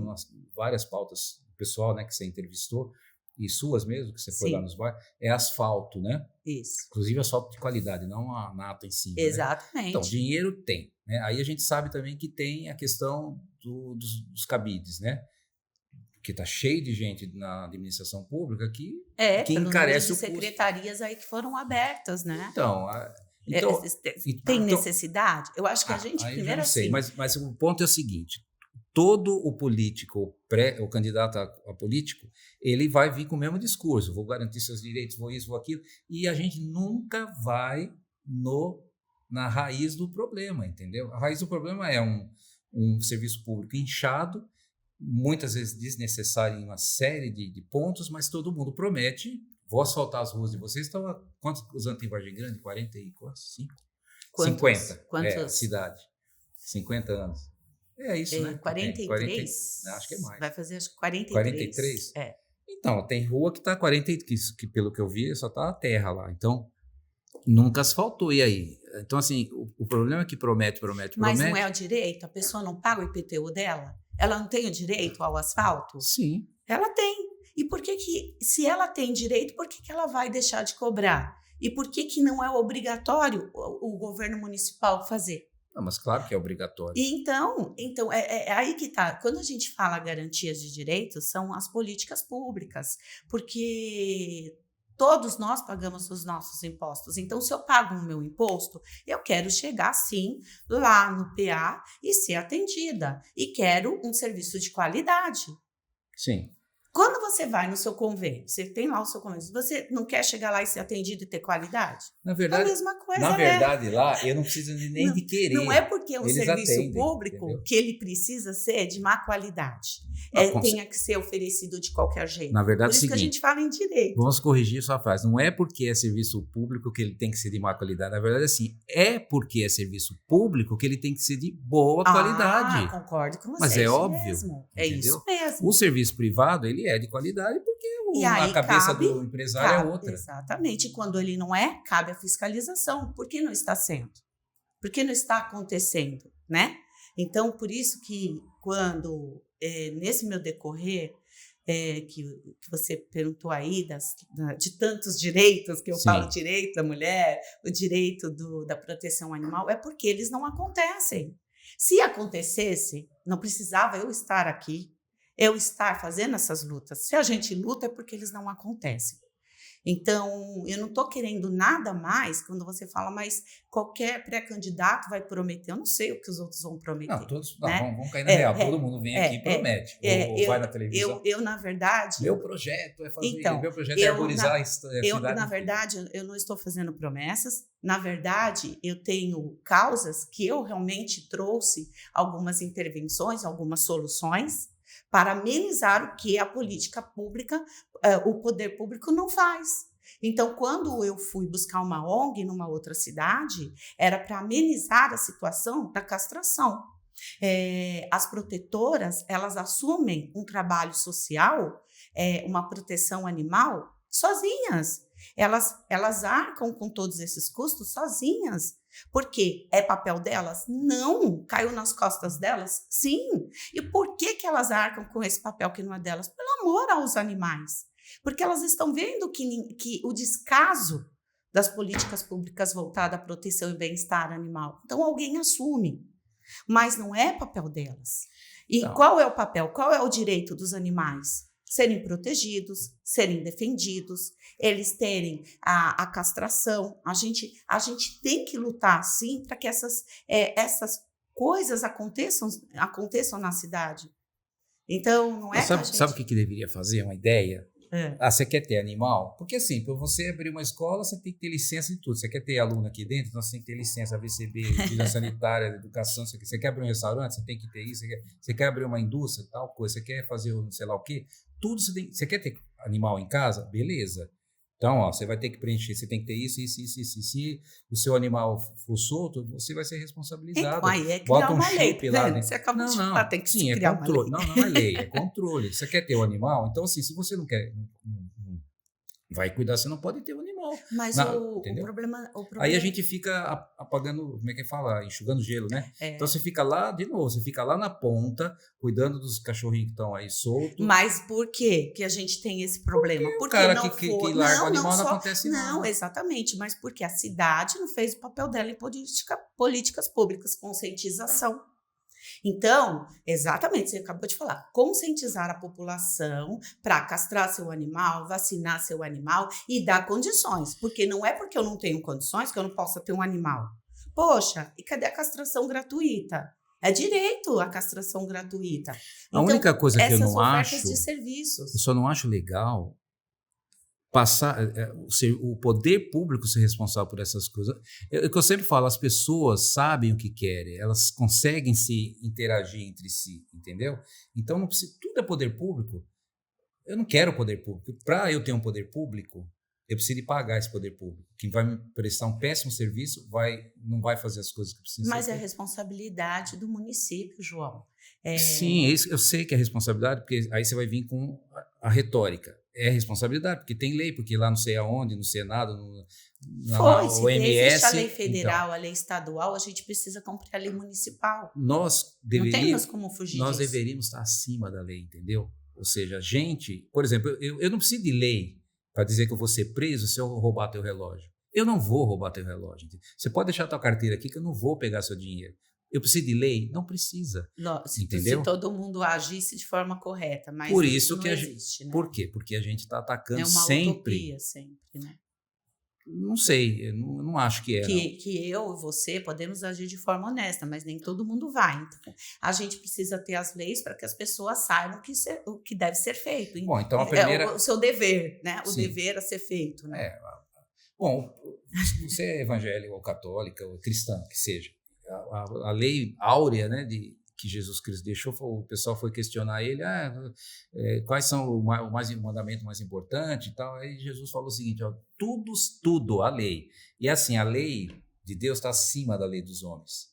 várias pautas do pessoal, né, que você entrevistou, e suas mesmo, que você foi lá nos bairros, é asfalto, né? Isso. Inclusive asfalto de qualidade, não a nata em cima. Exatamente. Né? Então, dinheiro tem. Né? Aí a gente sabe também que tem a questão dos cabides, né? Porque está cheio de gente na administração pública que encarece o custo. Secretarias aí que foram abertas, né? Então, tem necessidade? Eu acho que a gente primeiro não sei, mas o ponto é o seguinte: todo o político, o candidato a político, ele vai vir com o mesmo discurso: vou garantir seus direitos, vou isso, vou aquilo, e a gente nunca vai na raiz do problema, entendeu? A raiz do problema é um serviço público inchado, muitas vezes desnecessário em uma série de pontos, mas todo mundo promete: vou asfaltar as ruas de vocês. Então, quantos anos tem Vargem Grande? 40 e quantos? 50. Quantos? Cidade. 50 anos. É isso, né? 43? Acho que é mais. Vai fazer acho que 43. 43? Então, tem rua que está 40, que pelo que eu vi, só está a terra lá. Então, nunca asfaltou. E aí? Então, assim, o problema é que promete. Mas não é o direito? A pessoa não paga o IPTU dela? Ela não tem o direito ao asfalto? Sim. Ela tem. E por que se ela tem direito, por que ela vai deixar de cobrar? E por que não é obrigatório o governo municipal fazer? Não, mas claro que é obrigatório. Então é aí que está. Quando a gente fala garantias de direitos, são as políticas públicas, porque todos nós pagamos os nossos impostos. Então, se eu pago o meu imposto, eu quero chegar, sim, lá no PA e ser atendida. E quero um serviço de qualidade. Sim. Quando você vai no seu convênio, você tem lá o seu convênio, você não quer chegar lá e ser atendido e ter qualidade? Na verdade, é a mesma coisa, na verdade, lá, eu não preciso nem de querer. Não é porque é um serviço atendem, público, entendeu? que ele precisa ser de má qualidade. Tenha que ser oferecido de qualquer jeito. Na verdade, por isso que a gente fala em direito. Vamos corrigir sua frase. Não é porque é serviço público que ele tem que ser de má qualidade. Na verdade, assim, é porque é serviço público que ele tem que ser de boa qualidade. Concordo com você. Mas é óbvio. Mesmo. É isso mesmo. O serviço privado, ele é de qualidade porque a cabeça do empresário é outra. Exatamente. E quando ele não é, cabe a fiscalização. Por que não está sendo? Por que não está acontecendo, né? Então, por isso que quando, nesse meu decorrer, que você perguntou aí de tantos direitos, que eu falo direito da mulher, o direito da proteção animal, é porque eles não acontecem. Se acontecesse, não precisava eu estar aqui, eu estar fazendo essas lutas. Se a gente luta, é porque eles não acontecem. Então, eu não estou querendo nada mais quando você fala, mas qualquer pré-candidato vai prometer. Eu não sei o que os outros vão prometer. Não, todos né? vão cair na real. Todo mundo vem aqui e promete. Ou vai na televisão. Eu, na verdade... Meu projeto é fazer... Então, meu projeto é arborizar a cidade. Na verdade, eu não estou fazendo promessas. Na verdade, eu tenho causas que eu realmente trouxe algumas intervenções, algumas soluções para amenizar o que a política pública, o poder público não faz. Então, quando eu fui buscar uma ONG numa outra cidade, era para amenizar a situação da castração. As protetoras, elas assumem um trabalho social, uma proteção animal, sozinhas. Elas arcam com todos esses custos sozinhas. Por quê? É papel delas? Não. Caiu nas costas delas? Sim. E por que elas arcam com esse papel que não é delas? Pelo amor aos animais. Porque elas estão vendo que o descaso das políticas públicas voltadas à proteção e bem-estar animal. Então, alguém assume. Mas não é papel delas. E não. Qual é o papel? Qual é o direito dos animais? Serem protegidos, serem defendidos, eles terem a castração. A gente tem que lutar, sim, para que essas coisas aconteçam na cidade. Então, não é Sabe o que deveria fazer? Uma ideia? Você quer ter animal? Porque assim, para você abrir uma escola, você tem que ter licença de tudo. Você quer ter aluno aqui dentro, então você tem que ter licença VCB, vigilância sanitária, educação. Você quer abrir um restaurante, você tem que ter isso. Você quer abrir uma indústria, tal coisa. Você quer fazer não sei lá o quê. Tudo você quer ter animal em casa? Beleza. Então, ó, você vai ter que preencher, você tem que ter isso. Se o seu animal for solto, você vai ser responsabilizado. Então, aí é criar Bota um uma lei, chip tá lá vendo? dentro. Você acabou de Não, falar, tem que se sim, é criar uma lei. controle. Não é lei, é controle. Você quer ter o animal? Então, assim, se você não quer, não vai cuidar, você não pode ter o animal. Mas o Entendeu? problema... Aí a gente fica apagando, como é que fala? Enxugando gelo, né? Então você fica lá, de novo, você fica lá na ponta, cuidando dos cachorrinhos que estão aí soltos. Mas por que que a gente tem esse problema? Porque o Porque cara não que foi... larga o animal não só... acontece Não, nada. exatamente, mas porque a cidade não fez o papel dela em políticas públicas, conscientização. Então, exatamente, você acabou de falar, conscientizar a população para castrar seu animal, vacinar seu animal e dar condições, porque não é porque eu não tenho condições que eu não possa ter um animal. Poxa, e cadê a castração gratuita? É direito a castração gratuita. A única coisa que eu não ofertas acho, de serviços. eu só não acho legal passar o poder público ser responsável por essas coisas. É o que eu sempre falo, as pessoas sabem o que querem, elas conseguem se interagir entre si, entendeu? Então não precisa, tudo é poder público. Eu não quero poder público. Para eu ter um poder público, eu preciso de pagar esse poder público. Quem vai me prestar um péssimo serviço não vai fazer as coisas que precisa. Mas é a responsabilidade do município, João. Sim, eu sei que é responsabilidade, porque aí você vai vir com a retórica. É responsabilidade, porque tem lei, porque lá não sei aonde, no Senado, na existe a lei OMS. federal, Então, a lei estadual, a gente precisa cumprir a lei municipal. Não temos como fugir nós disso. deveríamos estar acima da lei, entendeu? Ou seja, a gente, por exemplo, eu não preciso de lei para dizer que eu vou ser preso se eu roubar teu relógio. Eu não vou roubar teu relógio. Entendeu? Você pode deixar tua carteira aqui que eu não vou pegar seu dinheiro. Eu preciso de lei? Não precisa. Se todo mundo agisse de forma correta, mas por isso não que existe, né? Por quê? Porque a gente está atacando é uma sempre. Utopia sempre, né? Não sei, eu não acho que é. Que eu e você podemos agir de forma honesta, mas nem todo mundo vai. Então, a gente precisa ter as leis para que as pessoas saibam o que deve ser feito. Bom, então a primeira... o seu dever, né? O Sim. dever a ser feito, né? Bom, você é evangélico ou católica ou cristã, que seja. A lei áurea, né, que Jesus Cristo deixou, o pessoal foi questionar ele, quais são o mandamento mais importante e tal. Aí Jesus falou o seguinte, ó, tudo a lei. E assim, a lei de Deus está acima da lei dos homens.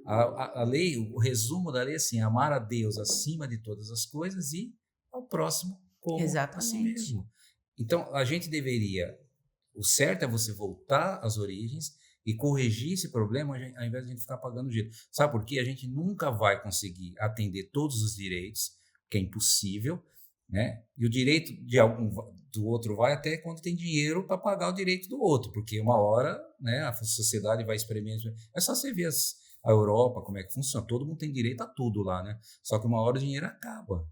A lei, o resumo da lei é assim, amar a Deus acima de todas as coisas e ao próximo como a si mesmo. Então, a gente deveria, o certo é você voltar às origens e corrigir esse problema ao invés de a gente ficar pagando jeito. Sabe por quê? A gente nunca vai conseguir atender todos os direitos, que é impossível, né? E o direito do outro vai até quando tem dinheiro para pagar o direito do outro, porque uma hora, né, a sociedade vai experimentar. É só você ver a Europa, como é que funciona. Todo mundo tem direito a tudo lá, né? Só que uma hora o dinheiro acaba.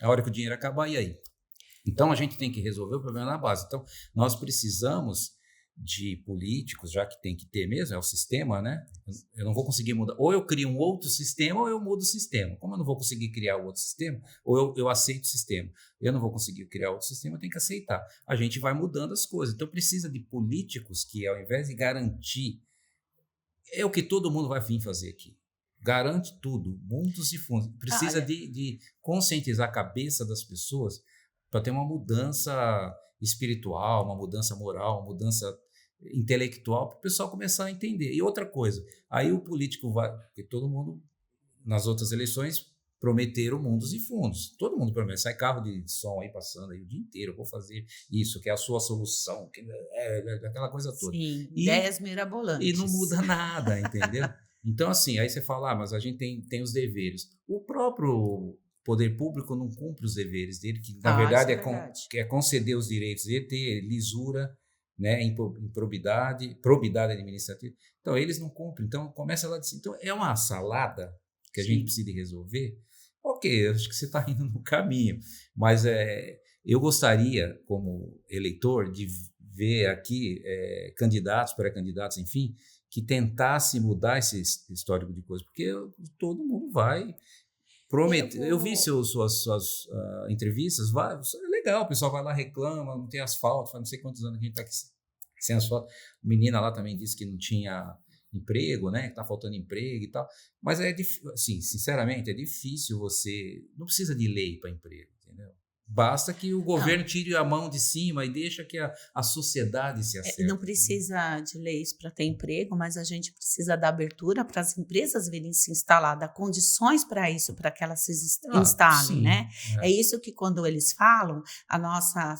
A hora que o dinheiro acabar, e aí? Então, a gente tem que resolver o problema na base. Então, nós precisamos de políticos, já que tem que ter mesmo, é o sistema, né? Eu não vou conseguir mudar. Ou eu crio um outro sistema, ou eu mudo o sistema. Como eu não vou conseguir criar outro sistema, ou eu aceito o sistema. Eu não vou conseguir criar outro sistema, eu tenho que aceitar. A gente vai mudando as coisas. Então, precisa de políticos que, ao invés de garantir, é o que todo mundo vai vir fazer aqui. Garante tudo, mundos e fundos. Precisa de conscientizar a cabeça das pessoas para ter uma mudança espiritual, uma mudança moral, uma mudança intelectual, para o pessoal começar a entender. E outra coisa, aí o político vai... Porque todo mundo, nas outras eleições, prometeram mundos e fundos. Todo mundo promete. Sai carro de som aí passando aí o dia inteiro, eu vou fazer isso, que é a sua solução, que aquela coisa toda. Sim, ideias mirabolantes. E não muda nada, entendeu? Então, assim, aí você fala, mas a gente tem os deveres. O próprio poder público não cumpre os deveres dele, que na verdade é conceder os direitos dele, ter lisura, né, probidade administrativa. Então, eles não cumprem. Então, começa lá de cima. Então, é uma salada que a gente precisa resolver. Ok, eu acho que você está indo no caminho, mas eu gostaria, como eleitor, de ver aqui candidatos, pré-candidatos, enfim, que tentasse mudar esse histórico de coisa, porque todo mundo vai prometer. Eu vi suas entrevistas, é legal, o pessoal vai lá, reclama, não tem asfalto, faz não sei quantos anos que a gente está aqui sem asfalto. A menina lá também disse que não tinha emprego, né, que está faltando emprego e tal, mas assim, sinceramente, é difícil você, não precisa de lei para emprego, entendeu? Basta que o governo tire a mão de cima e deixa que a sociedade se acerte. Não precisa de leis para ter emprego, mas a gente precisa dar abertura para as empresas virem se instalar, dar condições para isso, para que elas se instalem, sim, né? É isso que quando eles falam,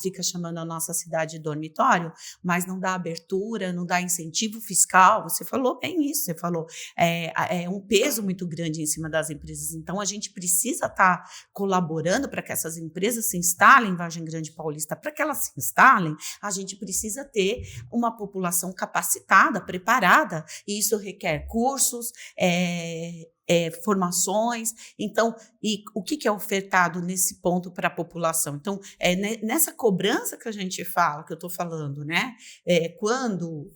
fica chamando a nossa cidade de dormitório, mas não dá abertura, não dá incentivo fiscal. Você falou bem isso, você falou, é um peso muito grande em cima das empresas. Então, a gente precisa estar colaborando para que essas empresas se instalem em Vargem Grande Paulista. Para que elas se instalem, a gente precisa ter uma população capacitada, preparada, e isso requer cursos, formações. Então, e o que é ofertado nesse ponto para a população? Então, nessa cobrança que a gente fala, que eu estou falando, né? Quando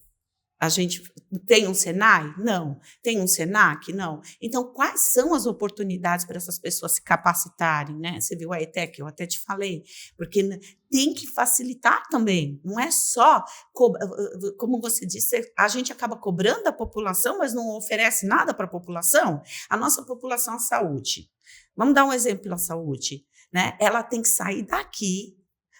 a gente tem um Senai? Não. Tem um Senac? Não. Então, quais são as oportunidades para essas pessoas se capacitarem, né? Você viu a ETEC, eu até te falei, porque tem que facilitar também. Não é só, como você disse, a gente acaba cobrando da população, mas não oferece nada para a população. A nossa população é a saúde. Vamos dar um exemplo da saúde, né? Ela tem que sair daqui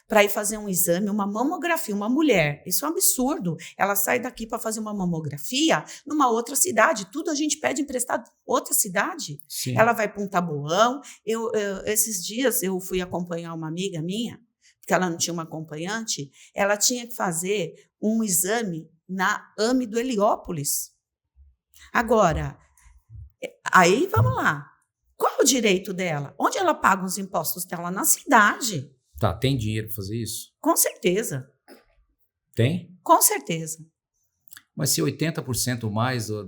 para ir fazer um exame, uma mamografia, uma mulher. Isso é um absurdo. Ela sai daqui para fazer uma mamografia numa outra cidade. Tudo a gente pede emprestado outra cidade. Sim. Ela vai para um Taboão. Esses dias eu fui acompanhar uma amiga minha, porque ela não tinha uma acompanhante. Ela tinha que fazer um exame na AME do Heliópolis. Agora, aí vamos lá. Qual é o direito dela? Onde ela paga os impostos dela? Na cidade. Tá, tem dinheiro para fazer isso? Com certeza. Tem? Com certeza. Mas se 80% mais do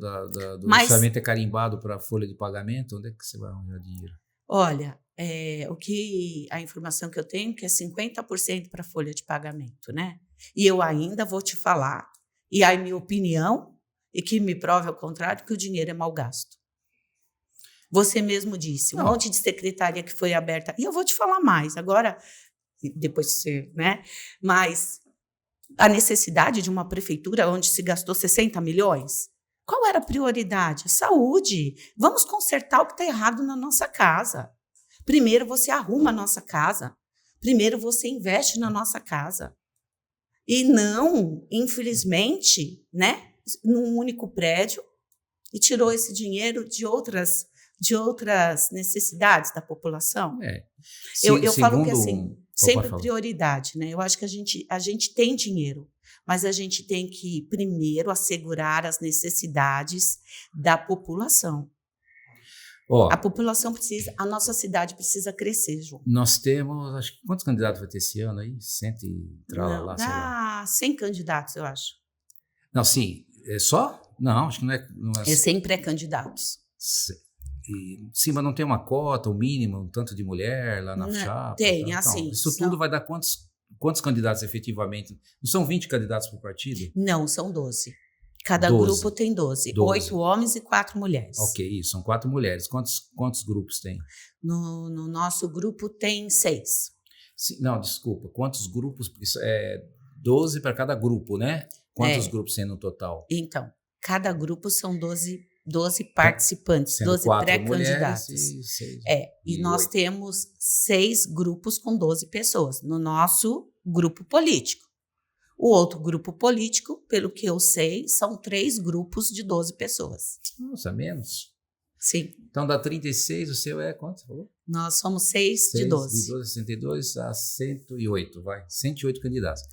orçamento é carimbado para a folha de pagamento, onde é que você vai arranjar dinheiro? Olha, a informação que eu tenho é que é 50% para a folha de pagamento, né? E eu ainda vou te falar, e a minha opinião, e que me prove ao contrário, que o dinheiro é mal gasto. Você mesmo disse, um monte de secretaria que foi aberta. E eu vou te falar mais, agora, depois você, né? Mas a necessidade de uma prefeitura onde se gastou 60 milhões, qual era a prioridade? Saúde. Vamos consertar o que está errado na nossa casa. Primeiro você arruma a nossa casa. Primeiro você investe na nossa casa. E não, infelizmente, né, num único prédio, e tirou esse dinheiro de outras necessidades da população. Eu falo que assim, sempre prioridade, né? Eu acho que a gente tem dinheiro, mas a gente tem que primeiro assegurar as necessidades da população. A população precisa, a nossa cidade precisa crescer, João. Nós temos, acho que quantos candidatos vai ter esse ano aí? 100 e lá, sei lá. 100 candidatos, eu acho. Não, sim, é só? Não, acho que não é. É 100 pré-candidatos. Sim, mas não tem uma cota, o mínimo, um tanto de mulher lá na chapa? Tem, assim. Isso tudo vai dar quantos candidatos efetivamente? Não são 20 candidatos por partido? Não, são 12. Cada grupo tem 12. 8 homens e 4 mulheres. Ok, isso, são 4 mulheres. Quantos grupos tem? No nosso grupo tem 6. Não, desculpa. Quantos grupos? Porque isso é 12 para cada grupo, né? Quantos grupos tem no total? Então, cada grupo são 12 participantes, 12 pré-candidatos. E nós temos 6 grupos com 12 pessoas no nosso grupo político. O outro grupo político, pelo que eu sei, são 3 grupos de 12 pessoas. Nossa, menos? Sim. Então dá 36, o seu é quanto você falou? Nós somos 6 de 12. De 12 a 62 a 108, vai. 108 candidatos.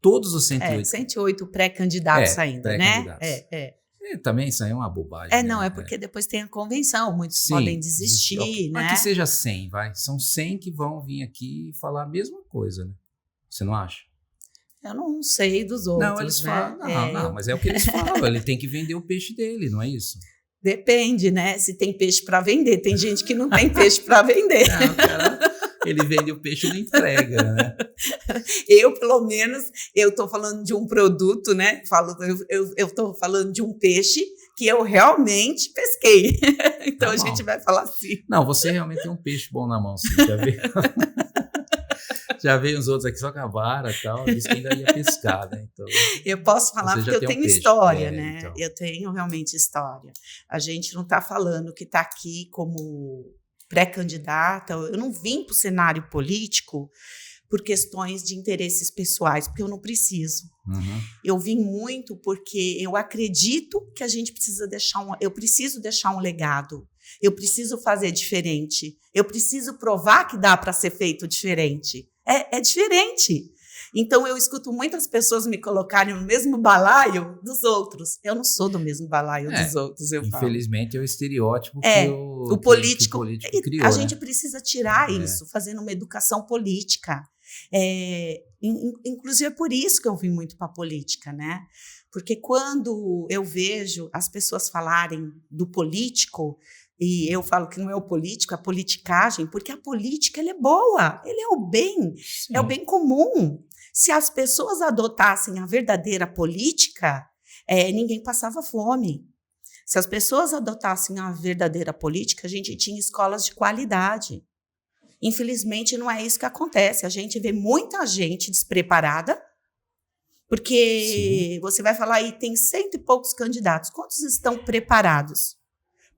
Todos os 108. 108 pré-candidatos ainda, pré-candidatos. né? Também isso aí é uma bobagem. Não, é porque depois tem a convenção, muitos podem desistir, né? Mas que seja 100, vai. São 100 que vão vir aqui falar a mesma coisa, né? Você não acha? Eu não sei dos outros. Não, eles falam. Não, mas é o que eles falam. Ele tem que vender o peixe dele, não é isso? Depende, né? Se tem peixe para vender. Tem gente que não tem peixe para vender. Não, cara, ele vende o peixe e não entrega, né? Eu, pelo menos, eu estou falando de um produto, né? Eu estou falando de um peixe que eu realmente pesquei. Então, a gente vai falar assim. Não, você realmente tem um peixe bom na mão, sim. Já viu? Já veio os outros aqui só com a vara e tal, disse que ainda ia pescar, né? Então, eu posso falar porque eu tenho história, né? Então. Eu tenho realmente história. A gente não está falando que está aqui como pré-candidata, eu não vim para o cenário político por questões de interesses pessoais, porque eu não preciso. Uhum. Eu vim muito porque eu acredito que a gente eu preciso deixar um legado. Eu preciso fazer diferente. Eu preciso provar que dá para ser feito diferente. É diferente. Então, eu escuto muitas pessoas me colocarem no mesmo balaio dos outros. Eu não sou do mesmo balaio dos outros, eu falo. Infelizmente, é o estereótipo o político criou, a gente né? precisa tirar isso, fazendo uma educação política. Inclusive, é por isso que eu vim muito para a política, né? Porque quando eu vejo as pessoas falarem do político, e eu falo que não é o político, é a politicagem, porque a política ela é boa, ele é o bem, é o bem comum. Se as pessoas adotassem a verdadeira política, ninguém passava fome. Se as pessoas adotassem a verdadeira política, a gente tinha escolas de qualidade. Infelizmente, não é isso que acontece. A gente vê muita gente despreparada, porque você vai falar aí, tem 100 e poucos candidatos. Quantos estão preparados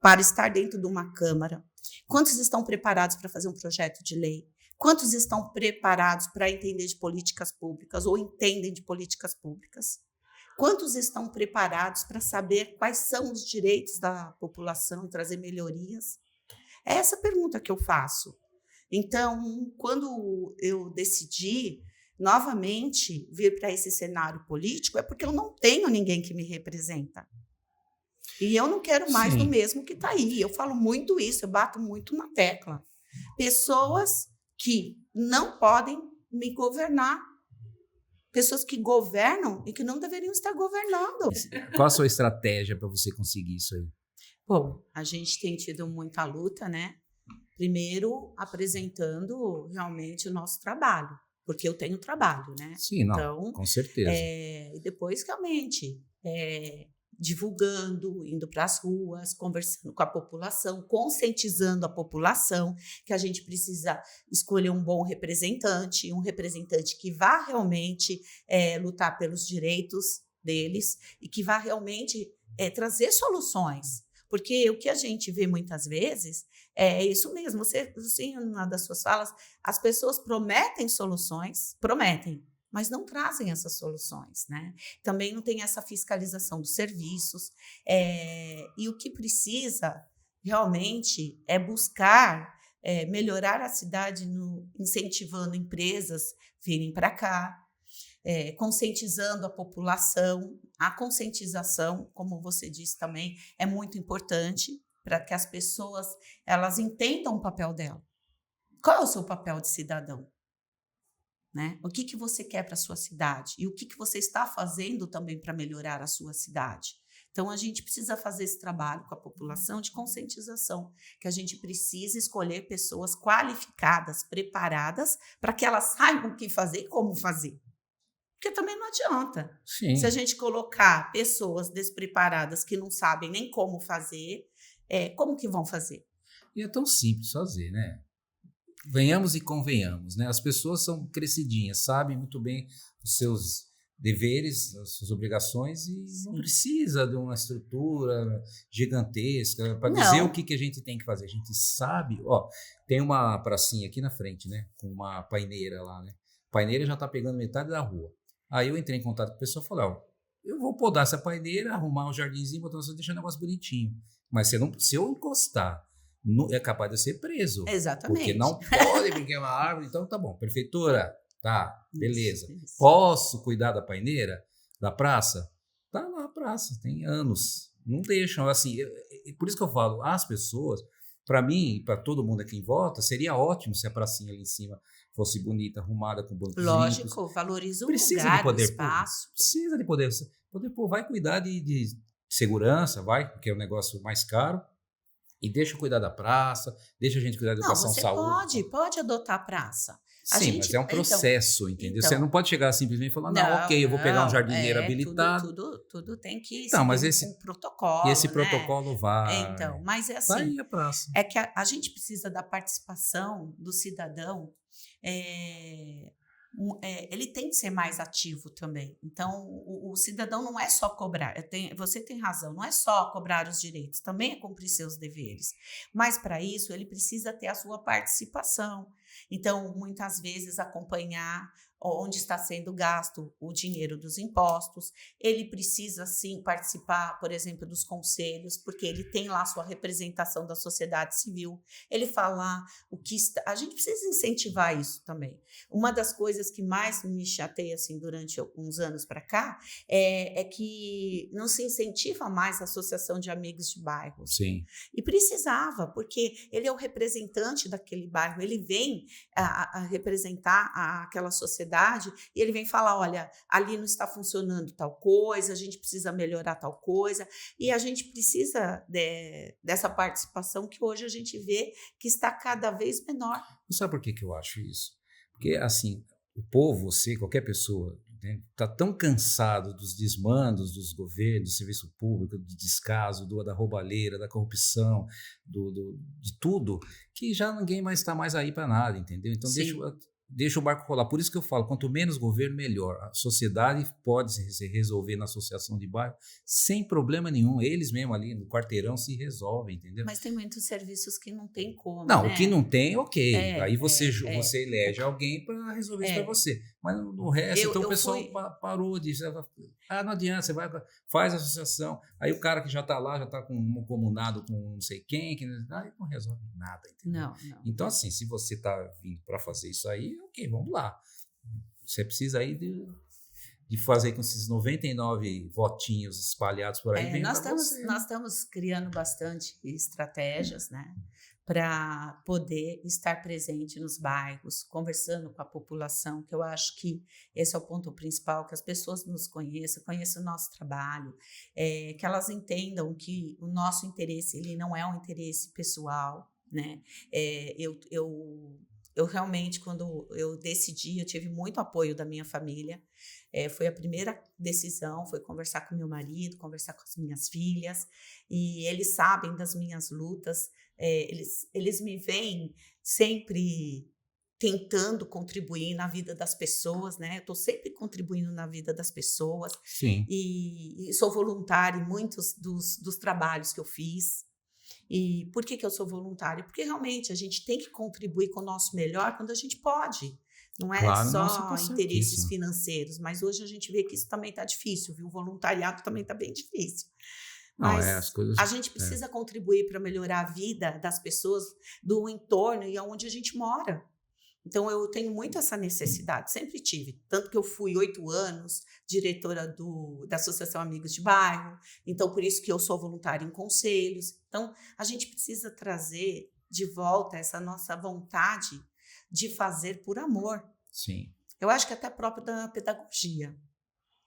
para estar dentro de uma Câmara? Quantos estão preparados para fazer um projeto de lei? Quantos estão preparados para entender de políticas públicas ou entendem de políticas públicas? Quantos estão preparados para saber quais são os direitos da população e trazer melhorias? É essa pergunta que eu faço. Então, quando eu decidi novamente vir para esse cenário político, é porque eu não tenho ninguém que me representa. E eu não quero mais do mesmo que está aí. Eu falo muito isso, eu bato muito na tecla. Pessoas que não podem me governar. Pessoas que governam e que não deveriam estar governando. Qual a sua estratégia para você conseguir isso aí? Bom, a gente tem tido muita luta, né? Primeiro, apresentando realmente o nosso trabalho, porque eu tenho trabalho, né? Sim, não, então, com certeza. E depois, realmente, divulgando, indo para as ruas, conversando com a população, conscientizando a população que a gente precisa escolher um bom representante, um representante que vá realmente lutar pelos direitos deles e que vá realmente trazer soluções. Porque o que a gente vê muitas vezes é isso mesmo. Você, em uma das suas falas, as pessoas prometem soluções, mas não trazem essas soluções, né? Também não tem essa fiscalização dos serviços. E o que precisa realmente é buscar melhorar a cidade, incentivando empresas virem para cá, conscientizando a população. A conscientização, como você disse também, é muito importante para que as pessoas elas entendam o papel dela. Qual é o seu papel de cidadão? Né? O que você quer para a sua cidade? E o que você está fazendo também para melhorar a sua cidade? Então, a gente precisa fazer esse trabalho com a população de conscientização, que a gente precisa escolher pessoas qualificadas, preparadas, para que elas saibam o que fazer e como fazer. Porque também não adianta. Sim. Se a gente colocar pessoas despreparadas que não sabem nem como fazer, como que vão fazer? E é tão simples fazer, né? Venhamos e convenhamos, né? As pessoas são crescidinhas, sabem muito bem os seus deveres, as suas obrigações e não precisa de uma estrutura gigantesca para dizer o que a gente tem que fazer. A gente sabe, tem uma pracinha aqui na frente, né? Com uma paineira lá, né? A paineira já está pegando metade da rua. Aí eu entrei em contato com a pessoa e falei, eu vou podar essa paineira, arrumar um jardinzinho, botar você deixar o negócio bonitinho. Mas se eu encostar, é capaz de eu ser preso. Exatamente. Porque não pode brincar uma árvore. Então tá bom, prefeitura, tá, beleza. Isso. Posso cuidar da paineira, da praça? Tá lá a praça, tem anos. Não deixam, assim, por isso que eu falo, as pessoas, para mim e para todo mundo aqui em volta, seria ótimo se a pracinha ali em cima fosse bonita, arrumada, com bancos Lógico, limpos. valoriza o Precisa lugar, de poder o espaço. Público. Precisa de poder público. Vai cuidar de segurança, porque é um negócio mais caro. E deixa eu cuidar da praça, deixa a gente cuidar da educação, saúde. Você pode adotar a praça. Sim, mas é um processo, entendeu? Você não pode chegar simplesmente e falar, eu vou pegar um jardineiro habilitado. Tudo tem que seguir um protocolo. E esse protocolo vai. Então, mas é assim. Vai aí a praça. É que a gente precisa da participação do cidadão ele tem que ser mais ativo também. Então, o cidadão não é só cobrar, você tem razão, não é só cobrar os direitos, também é cumprir seus deveres. Mas, para isso, ele precisa ter a sua participação. Então, muitas vezes, acompanhar onde está sendo gasto o dinheiro dos impostos. Ele precisa, sim, participar, por exemplo, dos conselhos, porque ele tem lá sua representação da sociedade civil. Ele falar o que está... A gente precisa incentivar isso também. Uma das coisas que mais me chateia, assim, durante uns anos para cá, é que não se incentiva mais a associação de amigos de bairros. Sim. E precisava, porque ele é o representante daquele bairro, ele vem a representar aquela sociedade e ele vem falar, olha, ali não está funcionando tal coisa, a gente precisa melhorar tal coisa, e a gente precisa dessa participação que hoje a gente vê que está cada vez menor. Não sabe por que eu acho isso? Porque, assim, o povo, você, qualquer pessoa, está tão cansado dos desmandos dos governos, do serviço público, do descaso, da roubalheira, da corrupção, de tudo, que já ninguém mais está mais aí para nada, entendeu? Então deixa o barco rolar. Por isso que eu falo, quanto menos governo, melhor. A sociedade pode se resolver na associação de bairro sem problema nenhum. Eles mesmo ali no quarteirão se resolvem, entendeu? Mas tem muitos serviços que não tem como, não, né? O que não tem, ok. Aí você elege alguém para resolver isso para você. Mas no resto, então o pessoal parou de... não adianta, você vai, faz a associação. Aí o cara que já está lá, já está comunado com não sei quem, aí não resolve nada, entendeu? Não. Então, assim, se você está vindo para fazer isso aí, ok, vamos lá. Você precisa aí de fazer com esses 99 votinhos espalhados por aí. Nós estamos criando bastante estratégias, né, para poder estar presente nos bairros, conversando com a população, que eu acho que esse é o ponto principal, que as pessoas nos conheçam o nosso trabalho, que elas entendam que o nosso interesse ele não é um interesse pessoal, né? Eu realmente, quando eu decidi, eu tive muito apoio da minha família. Foi a primeira decisão, foi conversar com meu marido, conversar com as minhas filhas, e eles sabem das minhas lutas, eles me veem sempre tentando contribuir na vida das pessoas, né? Eu estou sempre contribuindo na vida das pessoas. Sim. E sou voluntária em muitos dos trabalhos que eu fiz. E por que eu sou voluntária? Porque realmente a gente tem que contribuir com o nosso melhor quando a gente pode. Não é só interesses financeiros, mas hoje a gente vê que isso também está difícil, viu? O voluntariado também está bem difícil. Mas as coisas, a gente precisa contribuir para melhorar a vida das pessoas do entorno e aonde a gente mora. Então, eu tenho muito essa necessidade, sempre tive. Tanto que eu fui 8 anos diretora da Associação Amigos de Bairro, então por isso que eu sou voluntária em conselhos. Então, a gente precisa trazer de volta essa nossa vontade de fazer por amor. Sim. Eu acho que até próprio da pedagogia.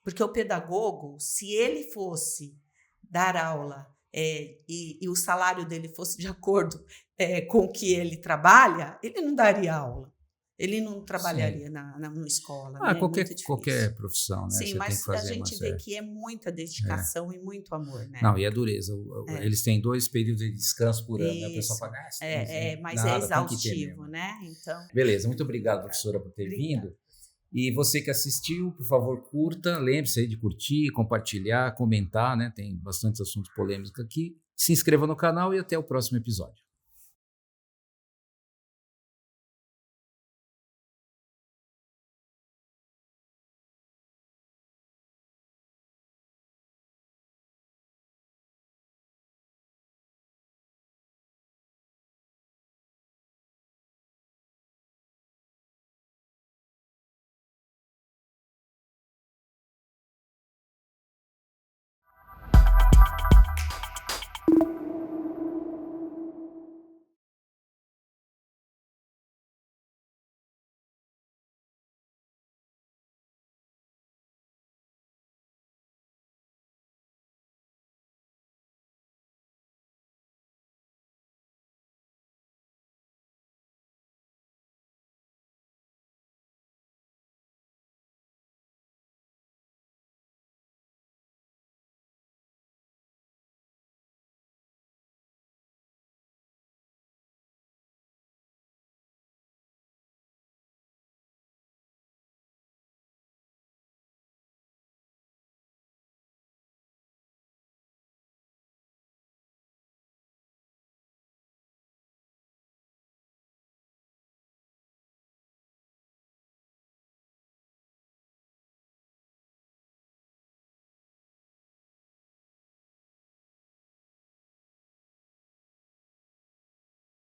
Porque o pedagogo, se ele fosse dar aula e o salário dele fosse de acordo com o que ele trabalha, ele não daria aula. Ele não trabalharia numa escola. Né? Qualquer profissão, né? Sim, você mas tem que fazer a gente vê que é muita dedicação e muito amor, né? Não, e é dureza. Eles têm 2 períodos de descanso por ano, né? O pessoal fala, mas é exaustivo, né? Então... Beleza, muito obrigado, professora, por ter vindo. E você que assistiu, por favor, curta. Lembre-se aí de curtir, compartilhar, comentar, né? Tem bastante assuntos polêmicos aqui. Se inscreva no canal e até o próximo episódio.